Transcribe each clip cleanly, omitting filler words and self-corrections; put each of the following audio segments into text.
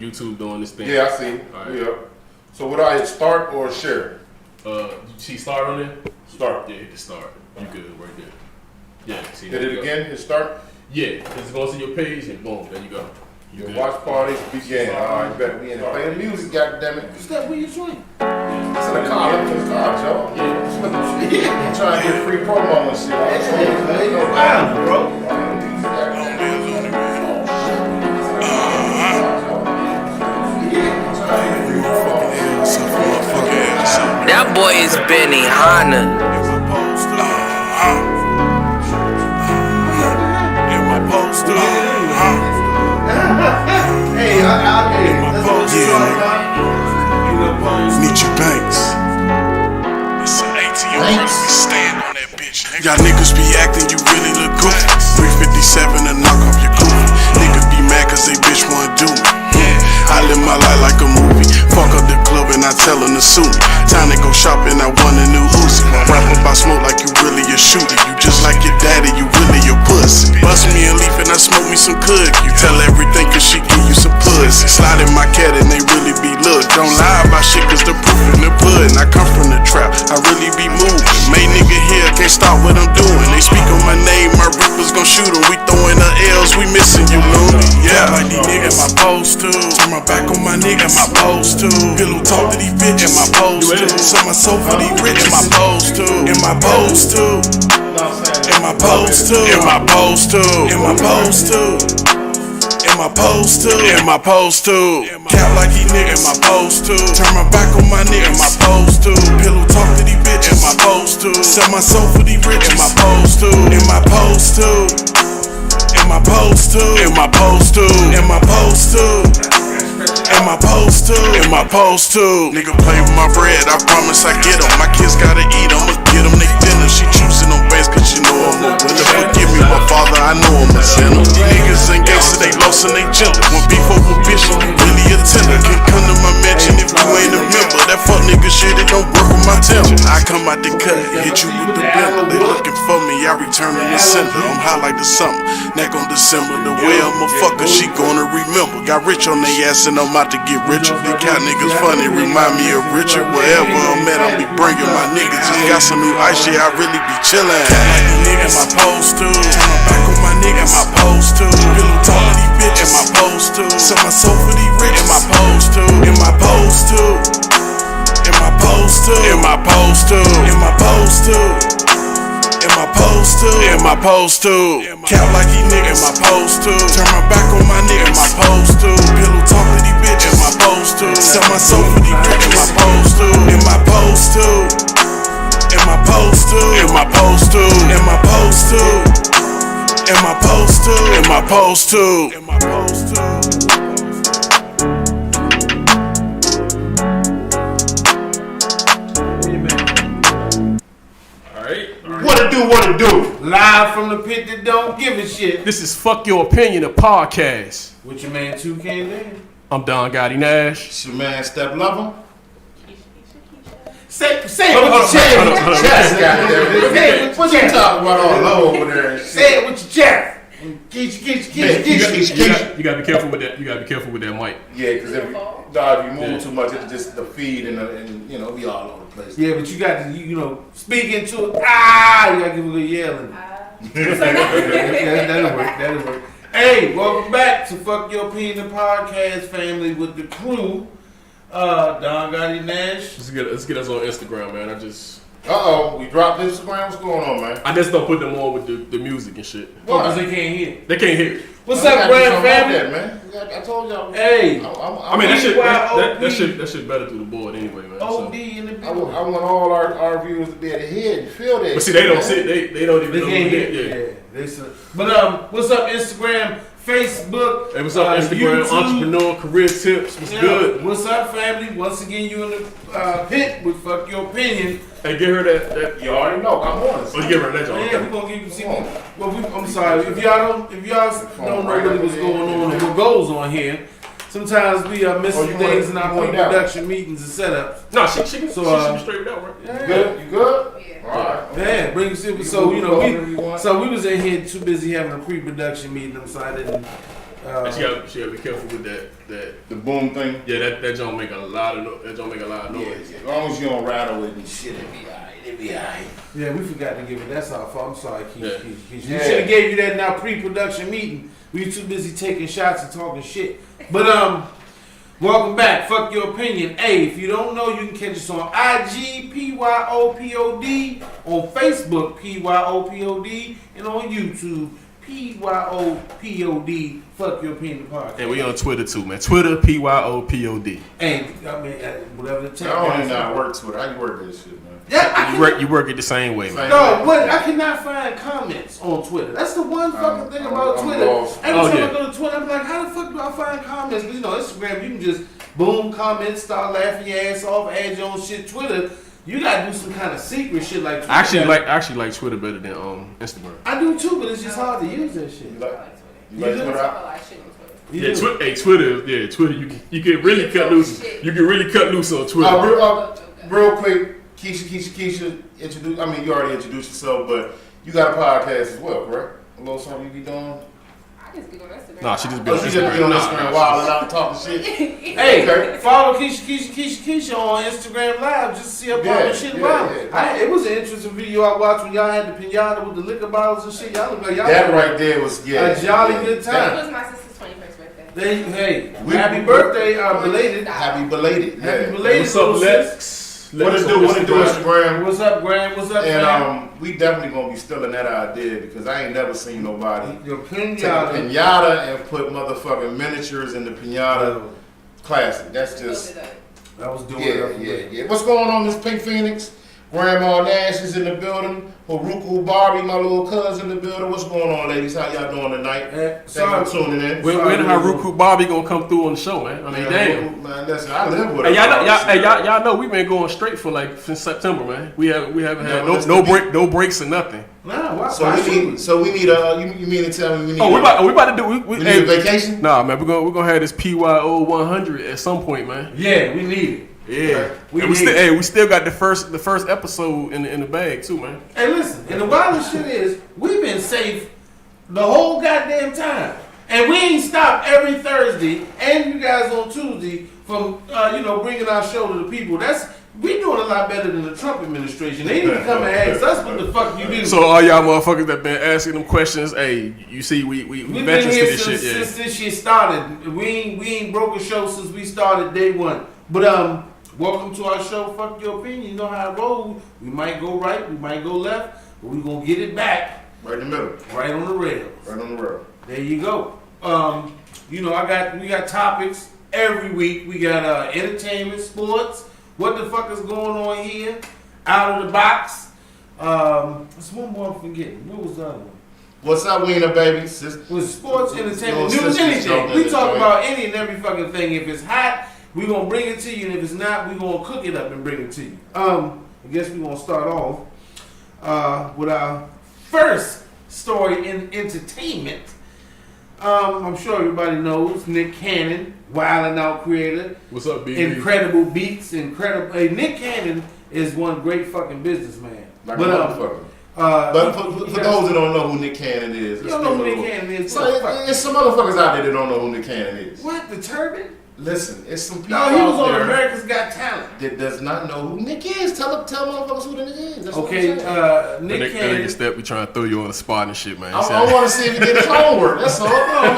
YouTube doing this thing. Yeah, I see. Right. Yeah. So would I hit start or share? You see start on there? Start. Yeah, hit the start. You good right there. Yeah. See, hit it again. Hit start. Yeah. It goes to your page and boom, there you go. Your watch party began. All right, better be in there. Play the music, goddammit. Is that where you drink? It's in the car. Look in the car, Joe. Yeah. I'm trying to get free promo and shit. Hey, wow, bro. That boy is Benny Hanna. Hey, Nietzsche Banks. It's an ATM, we stand on that bitch. Y'all niggas be acting, you really look goofy. 357 to knock off your goofy. Niggas be mad cause they bitch wanna do me. I live my life like a movie. Fuck up the club and I tell them to sue me. Time to go shopping, I want a new Uzi. Rap about smoke like you really a shooter. You just like your daddy, you really a pussy. Bust me a leaf and I smoke me some cook. You tell everything cause she give you some pussy. Slide in my cat and they really be look. Don't lie about shit cause the proof in the pudding. I come from the trap, I really be moving. Main nigga here, can't stop what I'm doing. They speak on my name, my rippers gon' shoot them. We throwing the L's, we missing you, loony. Yeah, like these niggas, my post too. Turn my back on my nigga, my post too. Pillow talk to these bitches, my post too. Sell my soul for these rich, my post too. In my post too. In my post too. In my post too. In my post too. In my post too. In my post too. Cap like these niggas, my post too. Turn my back on my nigga, my post too. Pillow talk to these bitches, my post too. Sell my soul for these rich, my post too. In my post too. In my post too. In my post too. In my post too. In my post too. In my post too. Nigga play with my bread, I promise I get them. My kids gotta eat, I'ma get them they dinner. She choosing them bands cause you know I'm a winner. Forgive me, my father, I know I'm a sinner. These niggas ain't gangster, they lost and they gentle. When beef over bitch, you really a tender. Can come to my mansion if you ain't a member. That fuck nigga shit, it don't work with my temper. I come out the cut, hit you with the blender. They looking for me, I return in the center. I'm high like the summer, neck on December. The way I'm a fucker, she gonna remember. Got rich on they ass and I'm out to get richer. They count niggas funny, remind me of Richard. Wherever I'm at, I'll be bringing my niggas. Just got some new ice, yeah, I really be chillin'. Like these niggas, my post too. Turn my back on my nigga, my post too. Pillow talk to these bitches, my post too. Sell my soul for these rich, my post too. In my post too. In my post too. In my post too. In my post too. In my post too. In my post too. Cap like these niggas, my post too. Turn my back on my nigga, my post too. Pillow talk to these bitches, my post too. Sell my soul for these rich, my post too. In my post too. In my post too. In my post too. In my post too. In my post too. In my post too. In my post too. What it do? Live from the pit that don't give a shit. This is Fuck Your Opinion, a podcast. With your man Toucan Dan. I'm Don Gotti Nash. It's your man Step Lova. Say it with your chest. What you talking about all low over there? Say it with your chest. Keisha. You gotta be careful with that. You gotta be careful with that mic. Yeah, because if you move too much, it's just the feed and you know, be all over the place. Yeah, but you got to, you know, speak into it. You gotta give a little yelling. That'll work. Hey, welcome back to Fuck Your Opinion podcast family with the crew. Don Gotti Nash. Let's get us on Instagram, man. We dropped Instagram. What's going on, man? I just don't put them on with the music and shit. Because they can't hear. They can't hear. What's up, Grand family? That, man. I told y'all. Hey. I mean, that shit better through the board anyway, man. OD in the I want all our viewers to be able to hear and feel that. But see, they don't see it. They don't even know. They can't hear. Yeah. But what's up, Instagram, Facebook, hey, what's up, Instagram, YouTube. Entrepreneur, Career Tips. What's good? What's up, family? Once again, you in the pit with Fuck Your Opinion. Hey, give her that. You already know. I'm on it. Oh, you give her that. Yeah, we're gonna give you. I'm sorry if y'all don't know really what's going on and what goes on here. Sometimes we are missing things in our pre-production meetings and setups. No, she can straight out, right? Yeah. You good? Yeah. All right. Yeah, bring so you know we was in here too busy having a pre-production meeting. So I didn't she gotta be careful with that. The boom thing. Yeah, that don't make a lot of noise. Yeah. As long as you don't rattle it and shit, it'll be alright. Yeah, we forgot to give it. That's our fault. I'm sorry, Keisha. We Yeah. should have gave you that in our pre-production meeting. We were too busy taking shots and talking shit. But welcome back. Fuck your opinion. Hey, if you don't know, you can catch us on IG PYOPod, on Facebook PYOPod, and on YouTube PYOPod. Fuck your opinion podcast. And we on Twitter too, man. Twitter PYOPod. Hey, I mean, whatever the tech. I don't even know how to work Twitter. How you work that shit, man? Yeah, You work it the same way, man. No, but I cannot find comments on Twitter. That's the one fucking thing about Twitter. Every time I go to Twitter, I'm like, how the fuck do I find comments? But you know, Instagram, you can just boom, comment, start laughing your ass off, add your own shit. Twitter, you gotta do some kind of secret shit like Twitter. I actually like Twitter better than Instagram. I do too, but it's just hard to use that shit. You like You Twitter? Yeah, Twitter. Yeah, Twitter. You can really cut loose. You can really cut loose on Twitter. Real quick, Keisha, introduce. I mean, you already introduced yourself, but you got a podcast as well, correct? A little something you be doing. I just be on Instagram. Nah, she just be Oh, on she just be on Instagram wilding out and talking shit. Hey, follow Keisha on Instagram Live just to see her popping shit wild. It was an interesting video I watched when y'all had the pinata with the liquor bottles and shit. Y'all look like y'all That right there was a jolly good It time. was my sister's 21st birthday. Happy birthday, belated. Happy belated. Happy belated. What's up, Lex? What it do, Instagram? What's up, Graham? What's up, And we definitely gonna be stealing that idea because I ain't never seen nobody your take a pinata and put motherfucking miniatures in the pinata. Classic. That's just I was doing it. yeah. What's going on, Miss Pink Phoenix? Grandma Nash is in the building. Haruku Barbie, my little cousin, in the building. What's going on, ladies? How y'all doing tonight? Thanks for tuning in. When Haruku Bobby gonna come through on the show, man? I mean, damn. Man, listen, I live with Hey, her. y'all know we've been going straight for like since September, man. We haven't had no breaks or nothing. Nah, why? So we need you mean to tell me we need? Oh, we about to do we need a vacation? Nah, man, we're gonna have this PYO 100 at some point, man. Yeah, we need it. Yeah, we still got the first episode in the bag too, man. Hey, listen, and the wildest shit is we've been safe the whole goddamn time, and we ain't stopped every Thursday and you guys on Tuesday from bringing our show to the people. We doing a lot better than the Trump administration. They need to come and ask us what the fuck you do. So all y'all motherfuckers that been asking them questions, hey, you see, we veterans to this shit. Since this shit started. We ain't broke a show since we started day one. But welcome to our show. Fuck your opinion. You know how it rolls. We might go right, we might go left, but we gonna get it back. Right in the middle. Right on the rails. Right on the rail. There you go. We got topics every week. We got entertainment, sports. What the fuck is going on here? Out of the box. There's one more I'm forgetting. What was the other one? What's up, Wiener baby? Was sports, entertainment, news, anything. We talk about any and every fucking thing. If it's hot, we gonna bring it to you, and if it's not, we gonna cook it up and bring it to you. I guess we gonna start off with our first story in entertainment. I'm sure everybody knows Nick Cannon, Wild 'N Out creator. What's up, BB? Incredible beats, incredible. Hey, Nick Cannon is one great fucking businessman. Like a motherfucker. But for those that don't know who Nick Cannon is, you don't know who Nick Cannon is. So there's some motherfuckers out there that don't know who Nick Cannon is. What, the turban? Listen, it's some people No, he was out on there America's Got Talent. that does not know who Nick is. Tell motherfuckers who the Nick is. That's Okay, what I'm saying. Nick Cannon. Step, we trying to throw you on the spot and shit, man. I want to see if he did his homework. That's all.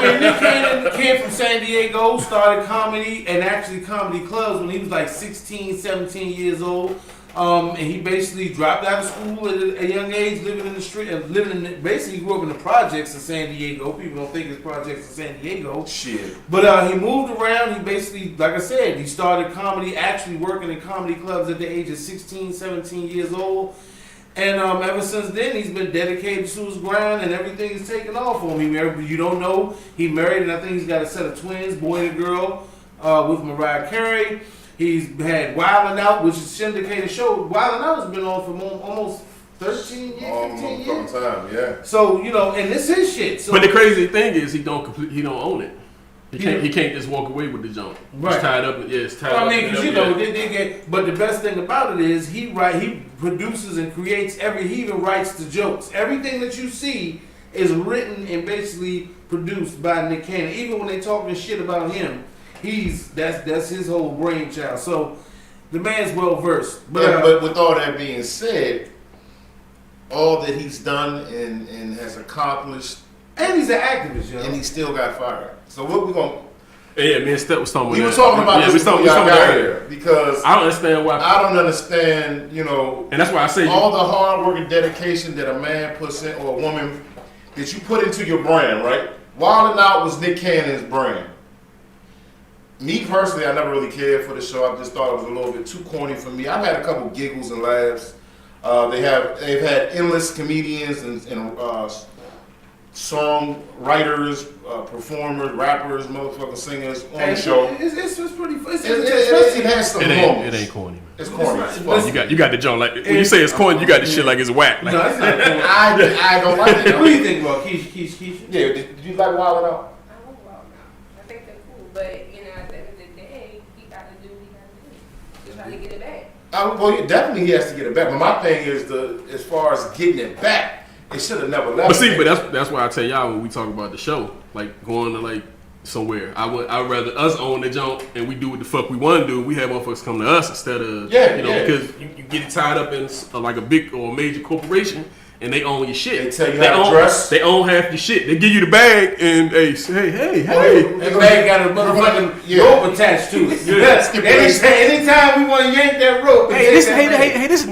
Nick Cannon came from San Diego, started comedy and actually comedy clubs when he was like 16, 17 years old. And he basically dropped out of school at a young age, living in the street, basically grew up in the projects in San Diego. People don't think it's projects in San Diego. Shit. But he moved around. He basically, like I said, he started comedy, actually working in comedy clubs at the age of 16, 17 years old. And ever since then, he's been dedicated to his grind, and everything is taking off for him. You don't know, he married, and I think he's got a set of twins, boy and girl, with Mariah Carey. He's had Wild 'N Out, which is a syndicated show. Wild 'N Out has been on for almost 13 years, 15 years. Time, yeah. So, and this is his shit. So, but the crazy thing is, he don't own it. He can't just walk away with the junk. Right. It's tied up. Yeah, it's tied up. I mean, because they get. But the best thing about it is he produces and creates he even writes the jokes. Everything that you see is written and basically produced by Nick Cannon. Even when they talking shit about him, that's his whole brainchild. So the man's well versed. But with all that being said, all that he's done and has accomplished, and he's an activist, yo. And he still got fired. So what we gonna? Yeah, me and Steph was talking about that. We were talking about this before y'all got here because I don't understand why. I don't understand, you know, and that's why I say all the hard work and dedication that a man puts in or a woman that you put into your brand, right? Wild 'N Out was Nick Cannon's brand. Me personally, I never really cared for the show. I just thought it was a little bit too corny for me. I've had a couple giggles and laughs. They've had endless comedians and songwriters, performers, rappers, motherfucking singers on the show. It's pretty. It has some moments. It ain't corny, man. It's corny. As fuck. You got the joint like when you say it's corny, you got the shit like it's whack. Like, no, it's not corny. I don't like it. What do you think about Keisha? Yeah, did you like Wild 'N Out? I love Wild 'N Out. I think they're cool, but you know, at the end of the day, he got to do what he got to do. He's trying to get it back. Well, definitely he has to get it back. But my thing is as far as getting it back, it should have never left. But see, but that's why I tell y'all when we talk about the show, like going to like somewhere, I'd rather us own the junk and we do what the fuck we want to do. We have motherfuckers come to us instead of because you get tied up in like a big or a major corporation. And they own your shit. They tell you how to dress. They own half your shit. They give you the bag and hey. That bag got a motherfucking rope attached to it. Anytime we want to yank that rope. This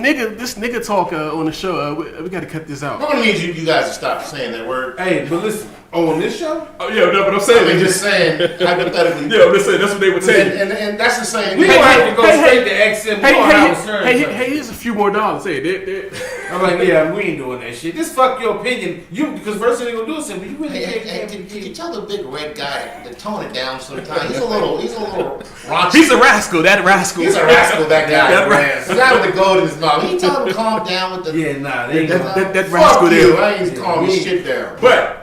nigga talk on the show. We got to cut this out. We're gonna need you guys to stop saying that word. Hey, but listen. On this show? Oh yeah, no, but I'm saying just saying hypothetically. Yeah, I'm just saying that's what they would tell you. And that's the same. We don't have to go straight to XM. Hey, here's a few more dollars. Hey, I'm like, yeah, we ain't doing that shit. Just fuck your opinion. Because first thing they gonna do is say, well, you really can you tell the big red guy to tone it down sometimes? He's a little raunchy. He's a rascal. That rascal. He's a rascal. That guy. The guy with the gold in his mouth. He tell him to calm down with the. Yeah, nah, they ain't that rascal there. I ain't calm his shit down. But.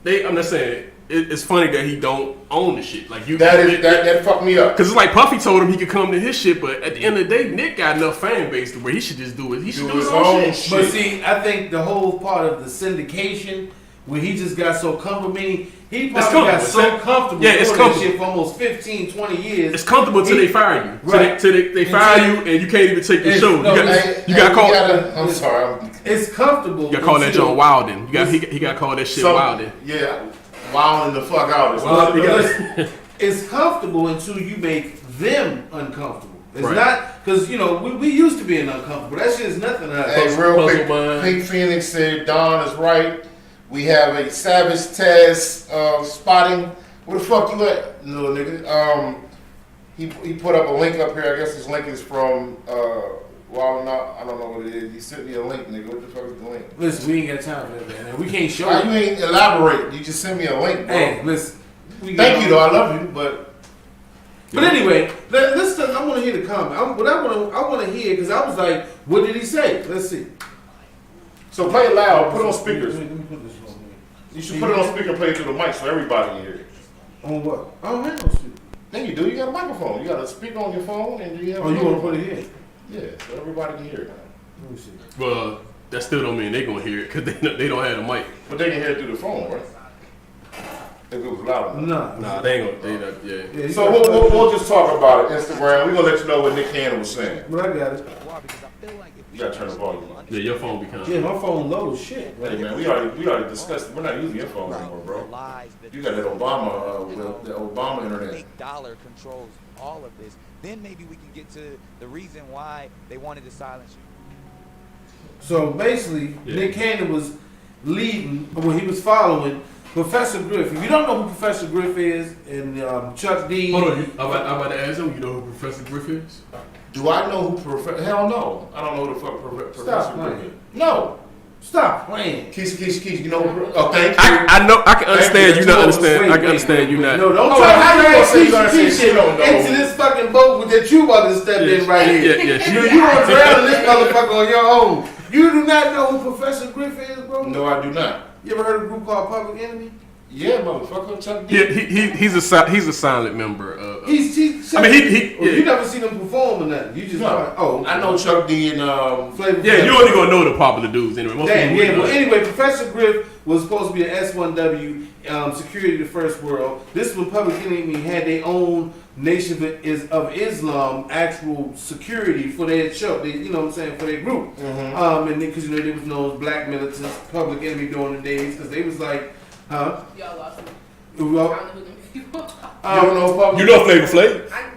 I'm not saying it's funny that he don't own the shit. Like you, that fucked me up. Because it's like Puffy told him he could come to his shit, but at the end of the day, Nick got enough fan base to where he should just do it. He should do his own shit. But see, I think the whole part of the syndication, where he just got so comfortable, meaning he probably got so comfortable doing this shit for almost 15, 20 years. It's comfortable till they fire you. Right. Till they fire you and you can't even take the show. You got called. I'm sorry. It's comfortable. You got to call that John Wilden. He got to call that shit Wilden. Yeah, wilding the fuck out. It's comfortable until you make them uncomfortable. It's right. not because we used to being uncomfortable. That shit is nothing to us. Hey, real quick, Pink Phoenix said Don is right. We have a Savage Taz spotting. Where the fuck you at, little nigga? He put up a link up here. I guess this link is from Wild 'N Out. I don't know what it is. He sent me a link, nigga. What the fuck is the link? Listen, we ain't got time for that, man. We can't show you. You ain't elaborate. You just sent me a link, bro. Hey, listen. Thank you, though. I love you, but anyway, listen. I want to hear the comment. I want to hear because I was like, what did he say? Let's see. So play it loud. Put it on speakers. Let me put this on here. You should put it on speaker and play it through the mic so everybody can hear it. On what? I don't have no speaker. Then you do. You got a microphone. You got a speaker on your phone, and you have. Oh, you want to put it here? Yeah, so everybody can hear it. Let me see. Well, that still don't mean they gonna hear it because they don't have a mic. But they can hear it through the phone, right? If it was loud enough. Nah, they ain't gonna. Yeah. So we'll just talk about it. Instagram. We're gonna let you know what Nick Cannon was saying. But I got it. You gotta turn the volume on. Yeah, your phone be kind of. Yeah, my phone low as shit. Hey man, we already discussed. We're not using your phone anymore, bro. You got that Obama internet. Big dollar controls all of this. Then maybe we can get to the reason why they wanted to silence you. So basically, Nick Cannon was leading, when he was following Professor Griff. If you don't know who Professor Griff is, and Chuck D. Hold on, I'm about to ask him. You know who Professor Griff is? Do I know who Professor? Hell no. I don't know who the fuck Professor Griff is. No. Stop playing. Keisha, you know who? Oh, thank you. I know. I can understand you not understand. I can understand you not. No, don't try how you gonna say Keisha into this fucking boat that you about to step in right here. Yeah. You want to drown this motherfucker on your own. You do not know who Professor Griff is, bro? No, I do not. You ever heard of a group called Public Enemy? Yeah, motherfucker, Chuck D. He's a silent member. You never seen him perform or nothing. You just I know Chuck D and Flavor. Yeah, you only gonna know the popular dudes anyway. Well, anyway, Professor Griff was supposed to be an S1W security of the first world. This when Public Enemy had their own Nation of Islam actual security for their show. You know what I'm saying, for their group. And because they was known as black militants, Public Enemy during the days, because they was like, Y'all lost me. Well, I don't know who them people you don't know You know Flavor Flav?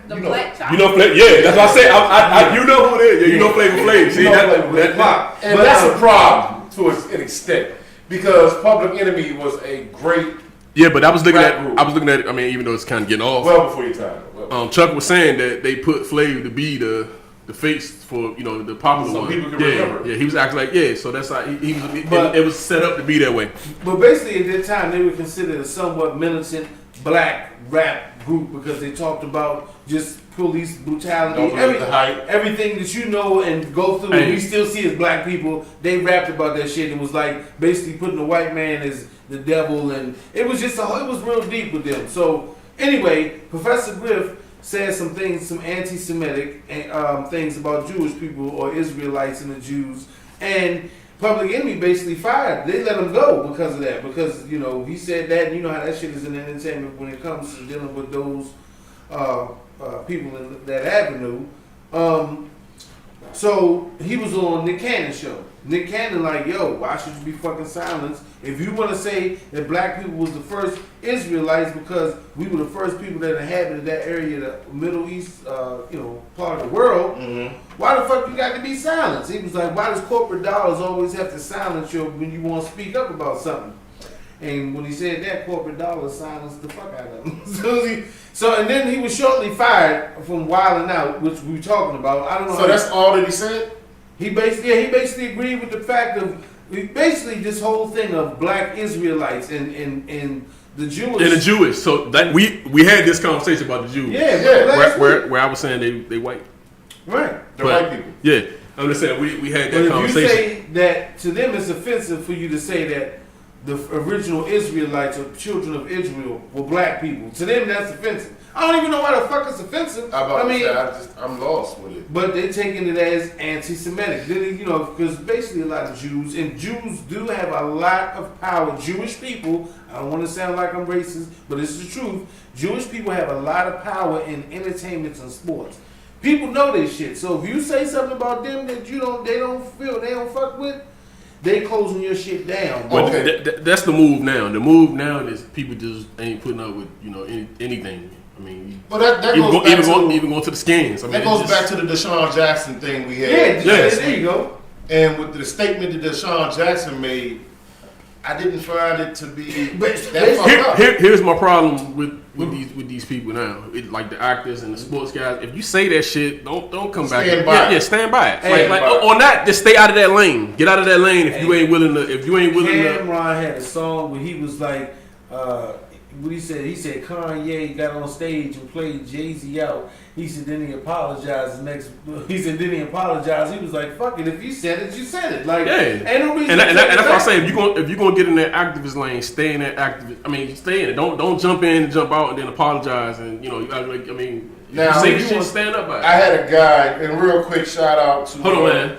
The black child. You know Flavor? Yeah, that's what I said. You know who it is. Yeah, you know Flavor Flav. See, that's a problem to an extent because Public Enemy was a great. Yeah, but I was looking at. I mean, even though it's kind of getting off. Well before your time. Chuck was saying that they put Flav to be the face for the popular one. People can remember. Yeah, he was acting like so that's how he was. It was set up to be that way. But basically, at that time, they were considered a somewhat militant black rap group because they talked about just police brutality, everything that you know and go through. And we still see as black people. They rapped about that shit and was like basically putting the white man as the devil, and it was just it was real deep with them. So anyway, Professor Griff said some things, some anti-Semitic things about Jewish people or Israelites and the Jews, and Public Enemy basically fired. They let him go because of that. Because he said that, and you know how that shit is in entertainment when it comes to dealing with those people in that avenue. So he was on Nick Cannon's show. Nick Cannon like, yo, why should you be fucking silenced? If you want to say that black people was the first Israelites because we were the first people that inhabited that area, the Middle East, part of the world, why the fuck you got to be silenced? He was like, why does corporate dollars always have to silence you when you want to speak up about something? And when he said that, corporate dollars silenced the fuck out of him. And then he was shortly fired from Wildin' Out, which we were talking about. I don't know. So that's all that he said? He basically agreed with the fact of basically this whole thing of black Israelites and the Jewish. And the Jewish. So that we had this conversation about the Jews. Yeah. Where I was saying they white. Right. They're white people. Yeah. I'm just saying we had that conversation. If you say that to them, it's offensive for you to say that the original Israelites or children of Israel were black people. To them, that's offensive. I don't even know why the fuck it's offensive. I'm lost with it. But they're taking it as anti-Semitic. Because basically a lot of Jews, and Jews do have a lot of power. Jewish people, I don't want to sound like I'm racist, but it's the truth. Jewish people have a lot of power in entertainment and sports. People know this shit. So if you say something about them that they don't fuck with, they closing your shit down. But that's the move now. The move now is people just ain't putting up with anything. I mean, but that goes even going to the skins. I mean, that goes back to the Deshaun Jackson thing we had. There you go. And with the statement that Deshaun Jackson made, I didn't find it to be that fucked up. Here's my problem with these people now, like the actors and the sports guys. If you say that shit, don't come back. Stand by it. Stand by it. Or not, just stay out of that lane. Get out of that lane if you ain't willing to. Cameron had a song where he was like, what he said? He said Kanye got on stage and played Jay-Z out. He said then he apologized Then he apologized. He was like, "Fuck it. If you said it, you said it." Like, ain't no reason. And that's what I say. If you gonna get in that activist lane, stay in that activist. I mean, stay in it. Don't jump in and jump out and then apologize. And now say shit, stand up by it. I had a guy, and real quick shout out to. Hold on, man.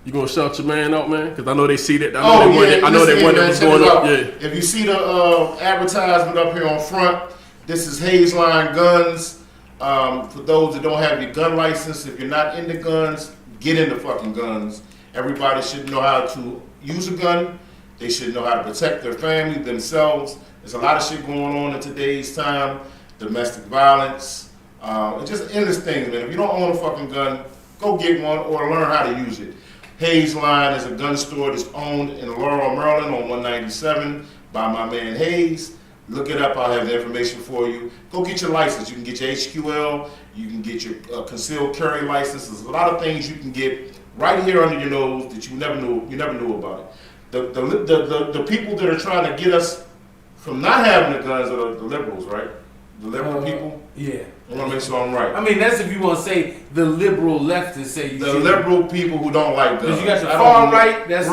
You gonna shout your man out, man? Because I know they see that. I know they one that was going up. Yeah. If you see the advertisement up here on front, this is Hazeline Guns. For those that don't have your gun license, if you're not into guns, get into fucking guns. Everybody should know how to use a gun. They should know how to protect their family, themselves. There's a lot of shit going on in today's time. Domestic violence. It's just endless things, man. If you don't own a fucking gun, go get one or learn how to use it. Hazeline is a gun store that's owned in Laurel, Maryland on 197 by my man Hayes. Look it up. I'll have the information for you. Go get your license. You can get your HQL. You can get your concealed carry license. There's a lot of things you can get right here under your nose that you never knew about it. The people that are trying to get us from not having the guns are the liberals, right? The liberal people. Yeah. I want to make sure I'm right. I mean, that's if you want to say the liberal leftists say you the liberal people who don't like guns. Because you got the far right, that's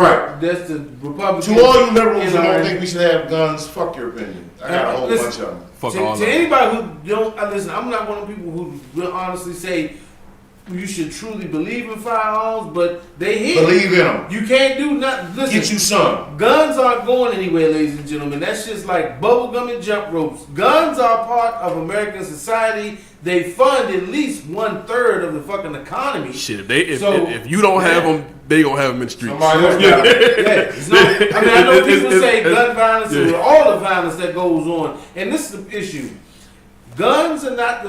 the Republicans. To all you liberals who don't think we should have guns, fuck your opinion. I got a whole bunch of them. To anybody who don't listen, I'm not one of the people who will honestly say you should truly believe in firearms, but they hit. Believe in them. You can't do nothing. Listen, get you some. Guns aren't going anywhere, ladies and gentlemen. That's just like bubblegum and jump ropes. Guns are part of American society. They fund at least 1/3 of the fucking economy. Shit, if you don't have them, they gonna have them in the streets. Somebody else got them. I know people say gun violence and all the violence that goes on, and this is the issue. Guns are not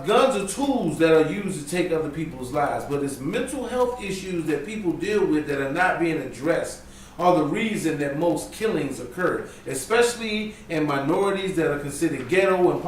guns are tools that are used to take other people's lives, but it's mental health issues that people deal with that are not being addressed are the reason that most killings occur, especially in minorities that are considered ghetto and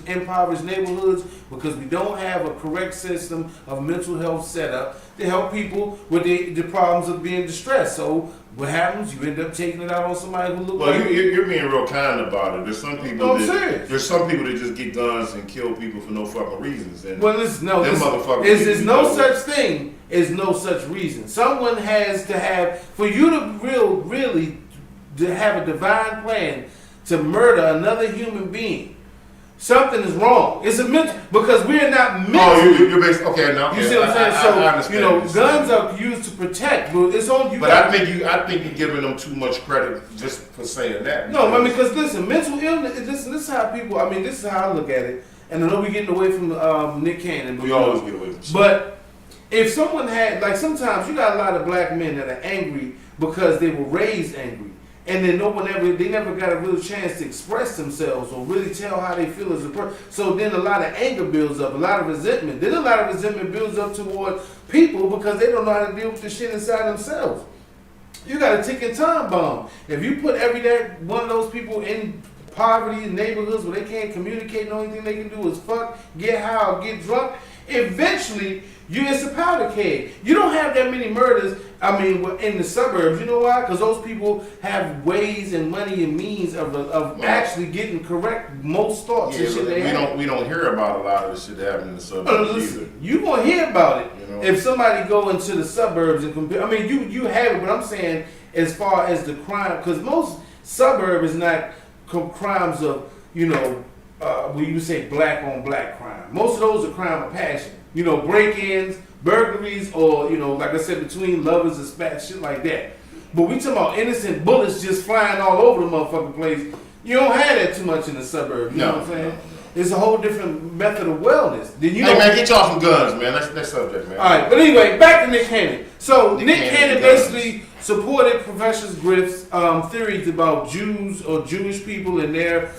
impoverished neighborhoods, because we don't have a correct system of mental health set up to help people with the problems of being distressed. So what happens? You end up taking it out on somebody who looks like you're being real kind about it. There's some people I'm serious. There's some people that just get guns and kill people for no fucking reasons. And there's no such reason. Someone has to have, for you to really to have a divine plan to murder another human being. Something is wrong. It's a mental, because we're not meant. Oh, you're based. Okay, now you see what I'm saying? I understand. Guns are used to protect, but it's on you. But I think you're giving them too much credit just for saying that. No, I mean, because listen, mental illness. This is how people. I mean, this is how I look at it. And I know we're getting away from Nick Cannon. But we always get away from shit. But if someone had, like, sometimes you got a lot of black men that are angry because they were raised angry. And then they never got a real chance to express themselves or really tell how they feel as a person. So then a lot of anger builds up, a lot of resentment. Then a lot of resentment builds up toward people because they don't know how to deal with the shit inside themselves. You got a ticking time bomb. If you put one of those people in poverty in neighborhoods where they can't communicate, the only thing they can do is fuck, get high, or get drunk, eventually it's a powder keg. You don't have that many murders, in the suburbs. You know why? Because those people have ways and money and means of actually getting correct most thoughts and shit they have. We don't hear about a lot of the shit that happen in the suburbs either. You gonna hear about it if somebody go into the suburbs and compare. You have it, but I'm saying as far as the crime, because most suburb is not crimes of where you say black on black crime. Most of those are crime of passion. Break-ins, burglaries, or, like I said, between lovers and spats, shit like that. But we talking about innocent bullets just flying all over the motherfucking place. You don't have that too much in the suburbs. You know what I'm saying? It's a whole different method of wellness. Hey, man, get y'all some guns, man. That's subject, man. All right, but anyway, back to Nick Cannon. So Nick Cannon basically supported Professor Griff's theories about Jews or Jewish people and their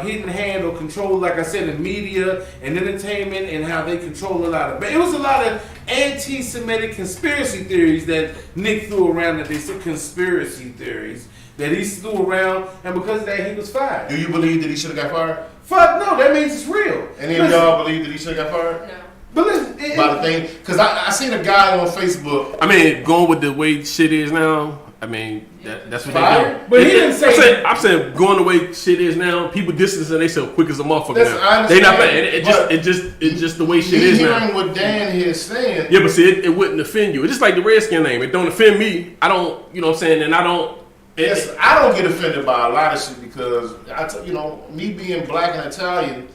hidden hand or control, like I said, in media and entertainment, and how they control a lot of. But it was a lot of anti-Semitic conspiracy theories that Nick threw around. That they said conspiracy theories that he threw around, and because of that, he was fired. Do you believe that he should have got fired? Fuck no, that means it's real. Any of y'all believe that he should have got fired? No. But listen, about the thing, because I seen a guy on Facebook. Going with the way shit is now. That's what they do. But he didn't say. I'm saying going the way shit is now. People distancing themselves quick as a motherfucker now. They not bad. It's just the way shit is now. Hearing what Dan here is saying. Yeah, but see, it wouldn't offend you. It's just like the Redskins name. It don't offend me. I don't. You know what I'm saying? And I don't. I don't get offended by a lot of shit because me being black and Italian,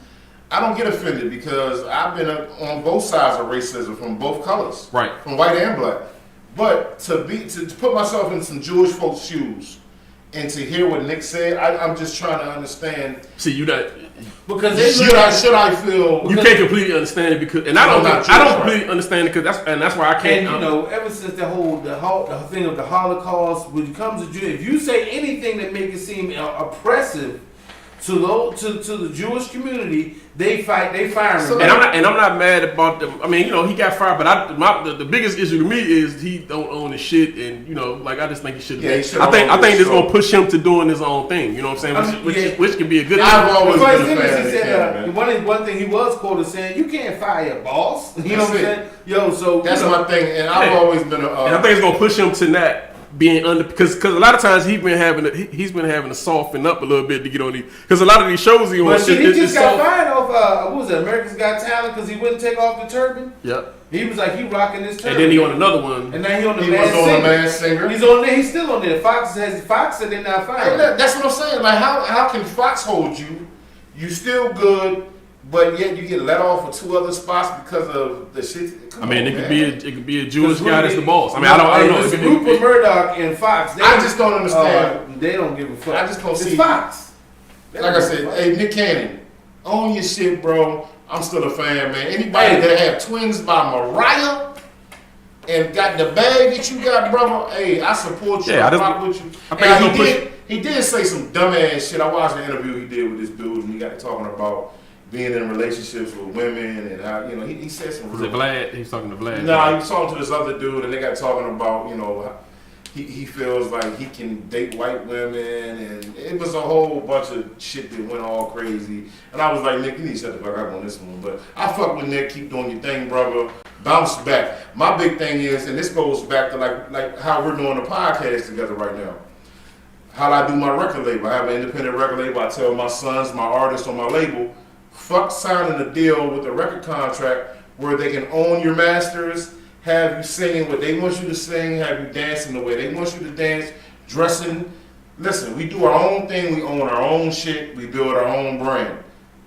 I don't get offended because I've been on both sides of racism from both colors, right? From white and black. But to put myself in some Jewish folks' shoes and to hear what Nick said, I'm just trying to understand. See, you not because should I feel you can't completely understand it because, and I don't completely understand it because that's why I can't. And ever since the thing of the Holocaust, when it comes to Jew, if you say anything that makes it seem oppressive to the Jewish community, they fire him. And I'm not mad about them. He got fired, but the biggest issue to me is he don't own his shit, and I just think he should. I think this gonna push him to doing his own thing. You know what I'm saying? Which can be a good thing. I've always been a fan of Cannon, one thing he was quoted saying, "You can't fire your boss." You know what I'm saying? So that's my thing, and I've always been and I think it's gonna push him to that. being under because a lot of times he's been having to soften up a little bit to get on these because a lot of these shows he on. But he just got fired off. What was it? America's Got Talent because he wouldn't take off the turban. Yep. He was like he rocking this turban. And then he on another one. And now he on the He was on the Masked Singer. He's on there. He's still on there. Fox said they're not fired. That's what I'm saying. Like how can Fox hold you? You still good, but yet you get let off for 2 other spots because of the shit. It could be a Jewish guy that's the boss. I mean, I don't know. It's Rupert Murdoch and Fox. I just don't understand. They don't give a fuck. I just don't see. It's Fox. Like I said, hey Nick Cannon, own your shit, bro. I'm still a fan, man. Anybody that have Twins by Mariah and got the bag that you got, brother, hey, I support you. I rock with you. He did say some dumbass shit. I watched the interview he did with this dude, and he got to talking about being in relationships with women and how, he said some. Was it Vlad? He was talking to Vlad. No, he was talking to this other dude, and they got talking about, he feels like he can date white women, and it was a whole bunch of shit that went all crazy. And I was like, Nick, you need to shut the fuck up on this one. But I fuck with Nick. Keep doing your thing, brother. Bounce back. My big thing is, and this goes back to like how we're doing the podcast together right now. How I do my record label. I have an independent record label. I tell my sons, my artists on my label, fuck signing a deal with a record contract where they can own your masters, have you singing what they want you to sing, have you dancing the way they want you to dance, dressing. Listen, we do our own thing. We own our own shit. We build our own brand.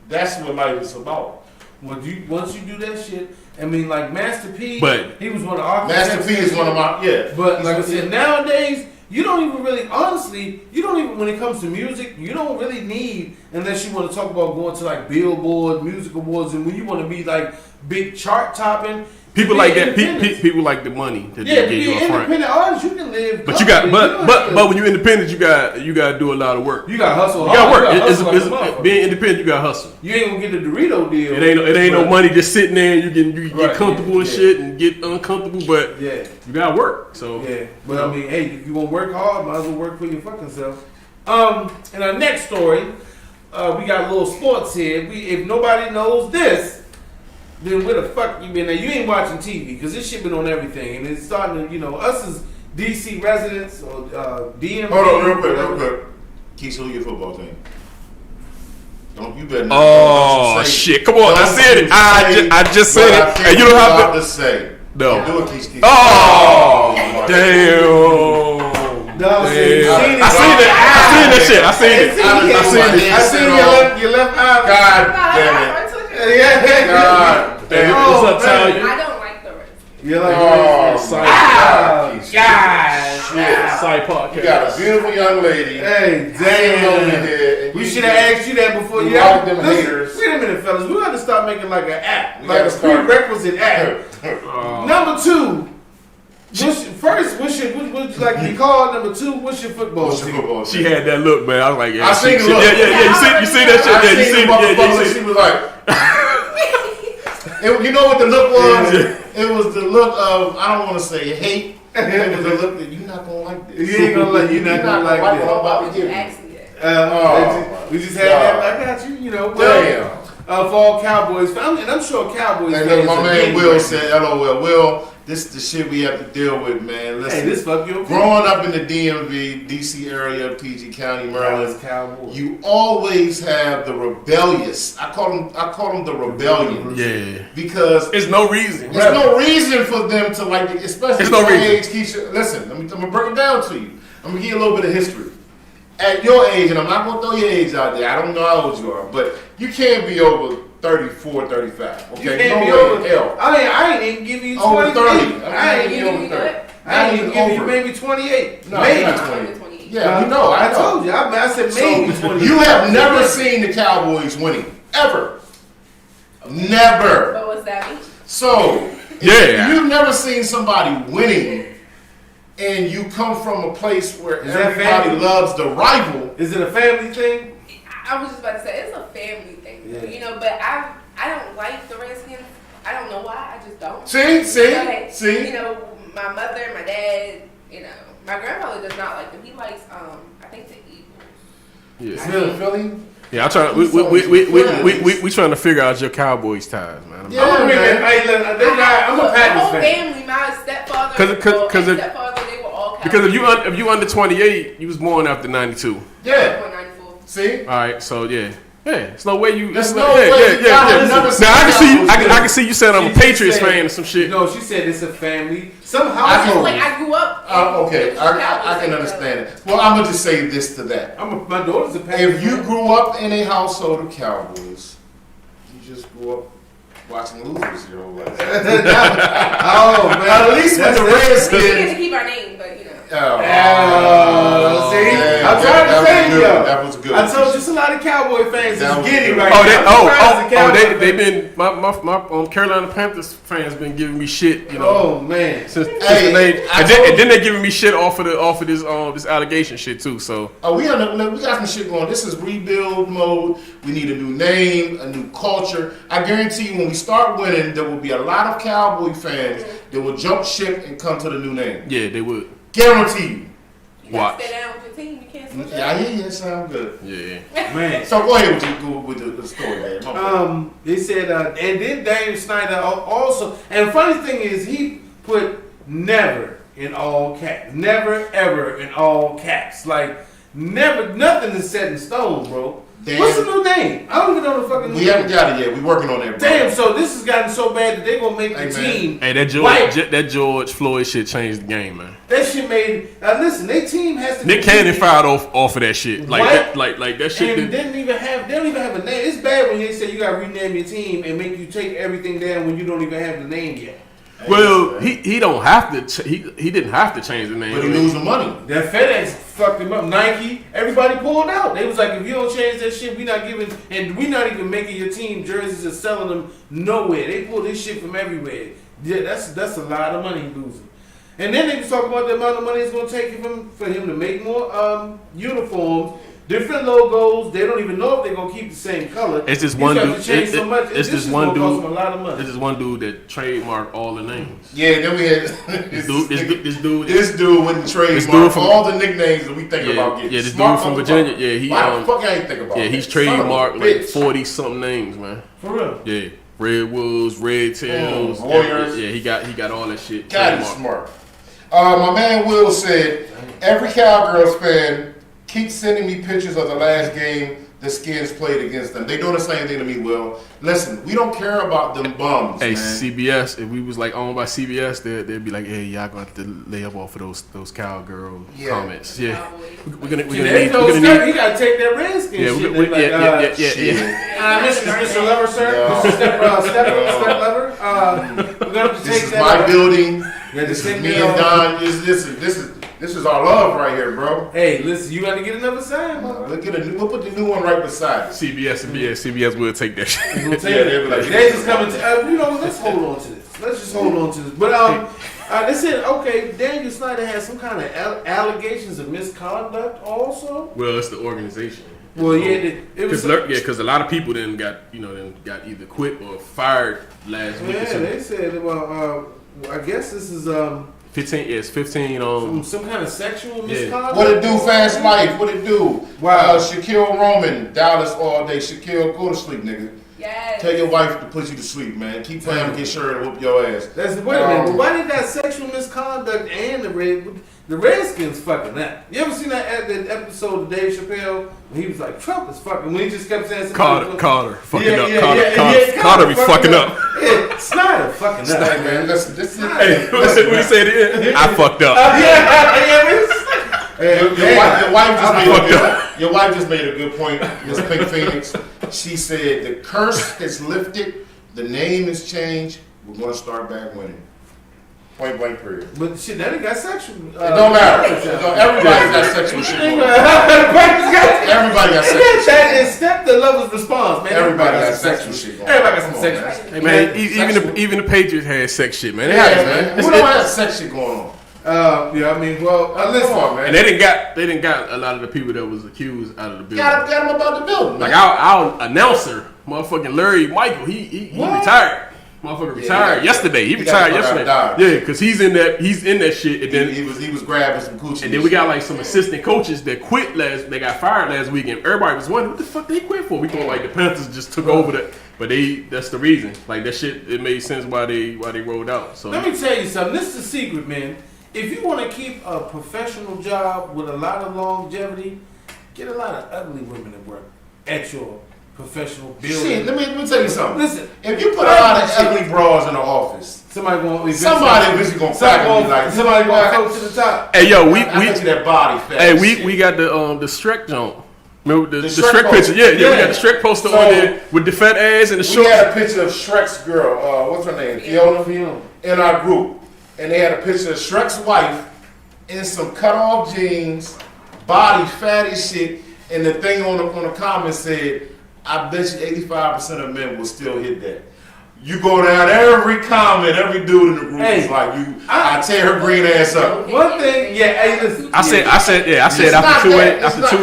That's what life is about. Once you do that shit, I mean, like Master P, but he was one of the architects. Master P is one of my, yeah. But like I said, nowadays, you don't even really, honestly, when it comes to music, you don't really need, unless you want to talk about going to like Billboard, Music Awards, and when you want to be like big chart topping. People like that. People like the money to get you up front. Independent artist, you can live. But you got, but when you're independent, you got to do a lot of work. You got to hustle. You got to work. Being independent, you got to hustle. You ain't gonna get the Dorito deal. It ain't no money just sitting there. And you get comfortable and shit and get uncomfortable, but you got to work. So but I mean, hey, if you want to work hard, might as well work for your fucking self. In our next story, we got a little sports here. If nobody knows this, then where the fuck you been? Now you ain't watching TV because this shit been on everything, and it's starting to, us as DC residents or DMV. Hold on, real quick. Keisha, who your football team? Don't you better not. Oh shit! Come on, I said it. I just said it, and you don't have to say. No. Do it, Keisha. Oh damn. I seen it. Your left eye. God damn it. God damn. I don't like the Redskins. You're like, God. Side podcast. You got a beautiful young lady. Hey, damn. We should have asked you that before you like them haters. Wait a minute, fellas. We got to start making like an app, like a prerequisite app. Number 2. What you like to be called? Number 2, what's your football team? She had that look, man. I was like, I seen the look. You see that shit? Yeah, you see it. She was like, you know what the look was? It was the look of, I don't want to say hate. It was the look that you're not gonna like this. You're not gonna like what I'm about to give you. We just had that. I got you. Damn. For all Cowboys fans, and I'm sure Cowboys fans. And my man Will said, "LOL, Will, this is the shit we have to deal with, man. Listen, this fuck you. Growing up in the DMV, DC area, PG County, Maryland, you always have the rebellious. I call them the rebellion. Yeah. Because there's no reason. There's no reason for them to like, especially at your age, Keisha. Listen, I'm gonna break it down to you. I'm gonna give you a little bit of history. At your age, and I'm not gonna throw your age out there. I don't know how old you are, but you can't be over 34, 35. Okay, you can't be over hell. I ain't even giving you 28. Over 30. I ain't even giving you 30. I ain't even giving you maybe 28. No, maybe not 28. Yeah, we know. I told you. I said maybe 28. You have never seen the Cowboys winning ever. Never. But what's that mean? So, if you've never seen somebody winning. And you come from a place where everybody loves the rival. Is it a family thing? I was just about to say it's a family thing, but I don't like the Redskins. I don't know why. I just don't. See. My mother, my dad. My grandfather does not like them. He likes I think the Eagles. Yeah. Philly. Yeah, I'm trying. We trying to figure out your Cowboys ties, man. I'm a Packers fan. My whole family, my stepfather, stepfather, they were all Because if you under 28, you was born after 92. Yeah. 94. See? All right, so yeah. Yeah, there's no way you. There's no no way. Now I can see you saying I'm a Patriots fan or some shit. No, she said it's a family. Somehow I grew up. Okay, I can understand it. Well, I'm gonna just say this to that. My daughter's a Patriots. If you grew up in a household of Cowboys, you just grew up watching losers your whole life. Oh man! At least with the We Redskins. can't keep our name, but you know. See, I'm trying to say you. That was good. I told you, just a lot of Cowboy fans is giddy right now. They've been my Carolina Panthers fans been giving me shit. You know. Oh man. Since then they're giving me shit off of this allegation shit too. So. Oh, we got some shit going. This is rebuild mode. We need a new name, a new culture. I guarantee you, when we start winning, there will be a lot of Cowboy fans that will jump ship and come to the new name. Yeah, they would. Guarantee you. You gotta stay down with your team. You can't switch Yeah, I hear you. That sound good. Yeah. Man. So go ahead with the story, man. They said, and then Daniel Snyder also, and the funny thing is, he put never in all caps. Never, ever in all caps. Like, never, nothing is set in stone, bro. Damn. What's the new name? I don't even know the fucking name. We haven't got it yet. We working on that, bro. Damn, so this has gotten so bad that they're going to make the team. Hey, that George Floyd shit changed the game, man. That shit made. Listen, their team has to. Nick Cannon fired off of that shit. Like that shit. And they don't even have a name. It's bad when they say you got to rename your team and make you take everything down when you don't even have the name yet. Well, he don't have to. He didn't have to change the name. But he losing money. That FedEx fucked him up. Nike, everybody pulled out. They was like, if you don't change that shit, we not giving, and we not even making your team jerseys and selling them nowhere. They pulled this shit from everywhere. Yeah, that's a lot of money he losing. And then they was talking about the amount of money it's gonna take for him to make more uniforms. Different logos. They don't even know if they're gonna keep the same color. It's just one dude. It's just one dude. Cost him a lot of money. It's just one dude that trademarked all the names. Yeah, then we had this dude with the trademark all the nicknames that we think about getting. Yeah, this dude from Virginia. Yeah, he. Why the fuck I ain't think about? Yeah, he's trademarked like 40 something names, man. For real. Yeah, Red Wolves, Red Tails, Warriors. Yeah, he got all that shit. God is smart. My man Will said, every Cowgirls fan keep sending me pictures of the last game the Skins played against them. They doing the same thing to me, Will. Listen, we don't care about them bums, Hey, man. CBS, if we was like owned by CBS, they'd be like, hey, y'all gonna have to lay up off of those cowgirl comments. Yeah. We're gonna need. You gotta take that Redskins shit. Mr. Lover, sir. Step Lover. We're gonna have to take that. This is my building. Yeah, this is me and Don. This is our love right here, bro. Hey, listen, you got to get another sign, bro. We'll put the new one right beside it. CBS will take that shit. We'll take it. They just coming to. Let's hold on to this. Let's just hold on to this. But they said, okay, Daniel Snyder has some kind of allegations of misconduct also. Well, it's the organization. Well, yeah, because a lot of people then got either quit or fired last week. Yeah, they said, well, I guess this is 15. Yes, 15. Some kind of sexual misconduct. What it do? Fast Life. What it do? Wow. Shaquille Roman, Dallas all day. Shaquille, go to sleep, nigga. Yes. Tell your wife to put you to sleep, man. Keep playing with your shirt and whoop your ass. Wait a minute. But why did that sexual misconduct and the Redskins fucking that? You ever seen that episode of Dave Chappelle when he was like, Trump is fucking, when he just kept saying Carter fucking up. Carter be fucking up. Yeah, Snyder fucking up. Hey, man, listen, this is. What he said again? I fucked up. Your wife just made a good point, Miss Pink Phoenix. She said the curse is lifted, the name is changed, we're going to start back winning. Point blank period. But shit, that ain't got sexual. It don't matter. Everybody's got sexual shit going on. Everybody got sexual shit. That is step the level's response, man. Everybody got sexual shit going on. Everybody got some sexual shit. Hey, man, even the Patriots had sex shit, man. Yeah, man. Who don't have sex shit going on? Yeah, I mean, well, listen, on, man. And they didn't got a lot of the people that was accused out of the building. Got them about the building. Like our announcer, motherfucking Larry Michael, he retired. Motherfucker retired yesterday. He retired yesterday. Yeah, because he's in that shit. And then he was grabbing some coochie. And then we got like some assistant coaches that quit they got fired last week, and everybody was wondering what the fuck they quit for. We thought like the Panthers just took over that, but that's the reason. Like that shit, it made sense why they rolled out. So let me tell you something. This is the secret, man. if you want to keep a professional job with a lot of longevity, get a lot of ugly women to work at your professional building. See, let me tell you something. Listen, if you put a lot of ugly bras in the office, somebody going to go to the top. Hey, yo, we that body fat. Hey, we got the Shrek joint. Remember the Shrek picture? Yeah, we got the Shrek poster on there with the fat ass and the shorts. We had a picture of Shrek's girl. What's her name? Fiona. In our group, and they had a picture of Shrek's wife in some cut off jeans, body fat as shit, and the thing on the comment said, "I bet you 85% of men will still hit that." You go down every comment, every dude in the group is like, I tear her green ass up. One thing, listen. I said after 2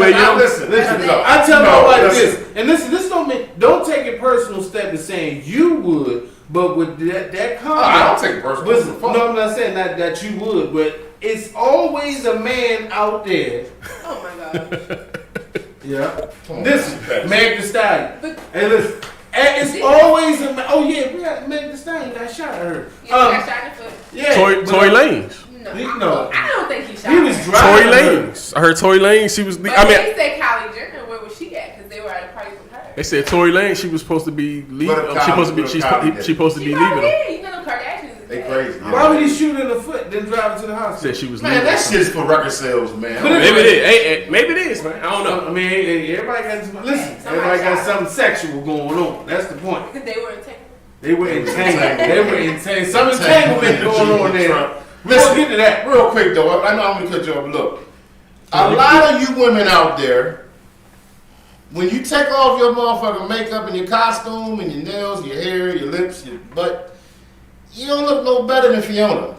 a.m. Listen. I tell you like this, and listen, this don't take it personal step in saying you would, but with that comment, I don't take it personal. Listen, no, I'm not saying that you would, but it's always a man out there. Oh my God. Yeah. Listen, Meg Thee Stallion. Hey, listen. And it's always a man. Oh yeah, we got Meg Thee Stallion got shot at her. Got shot in the foot. Yeah. Tory Lanez. No, I don't think he shot. He was her. driving. Tory Lanez. I heard Tory Lanez. She was. But they said Kylie Jenner. Where was she at? Because they were at a party with her. They said Tory Lanez. She was supposed to be leaving. She supposed to be leaving him. You know the Kardashians. They crazy. Yeah. Why would he shoot in the foot then drive her to the hospital? Said she was man, leaving. that shit's for record sales, man. Maybe it is. Maybe it is, man. I don't know. I mean, everybody got everybody got something sexual going on. That's the point. They were entangled. They were entangled. Some entanglement going on there. Let's get to that real quick though. I know I'm gonna cut you off. Look, a lot of you women out there, when you take off your motherfucking makeup and your costume and your nails, your hair, your lips, your butt, you don't look no better than Fiona.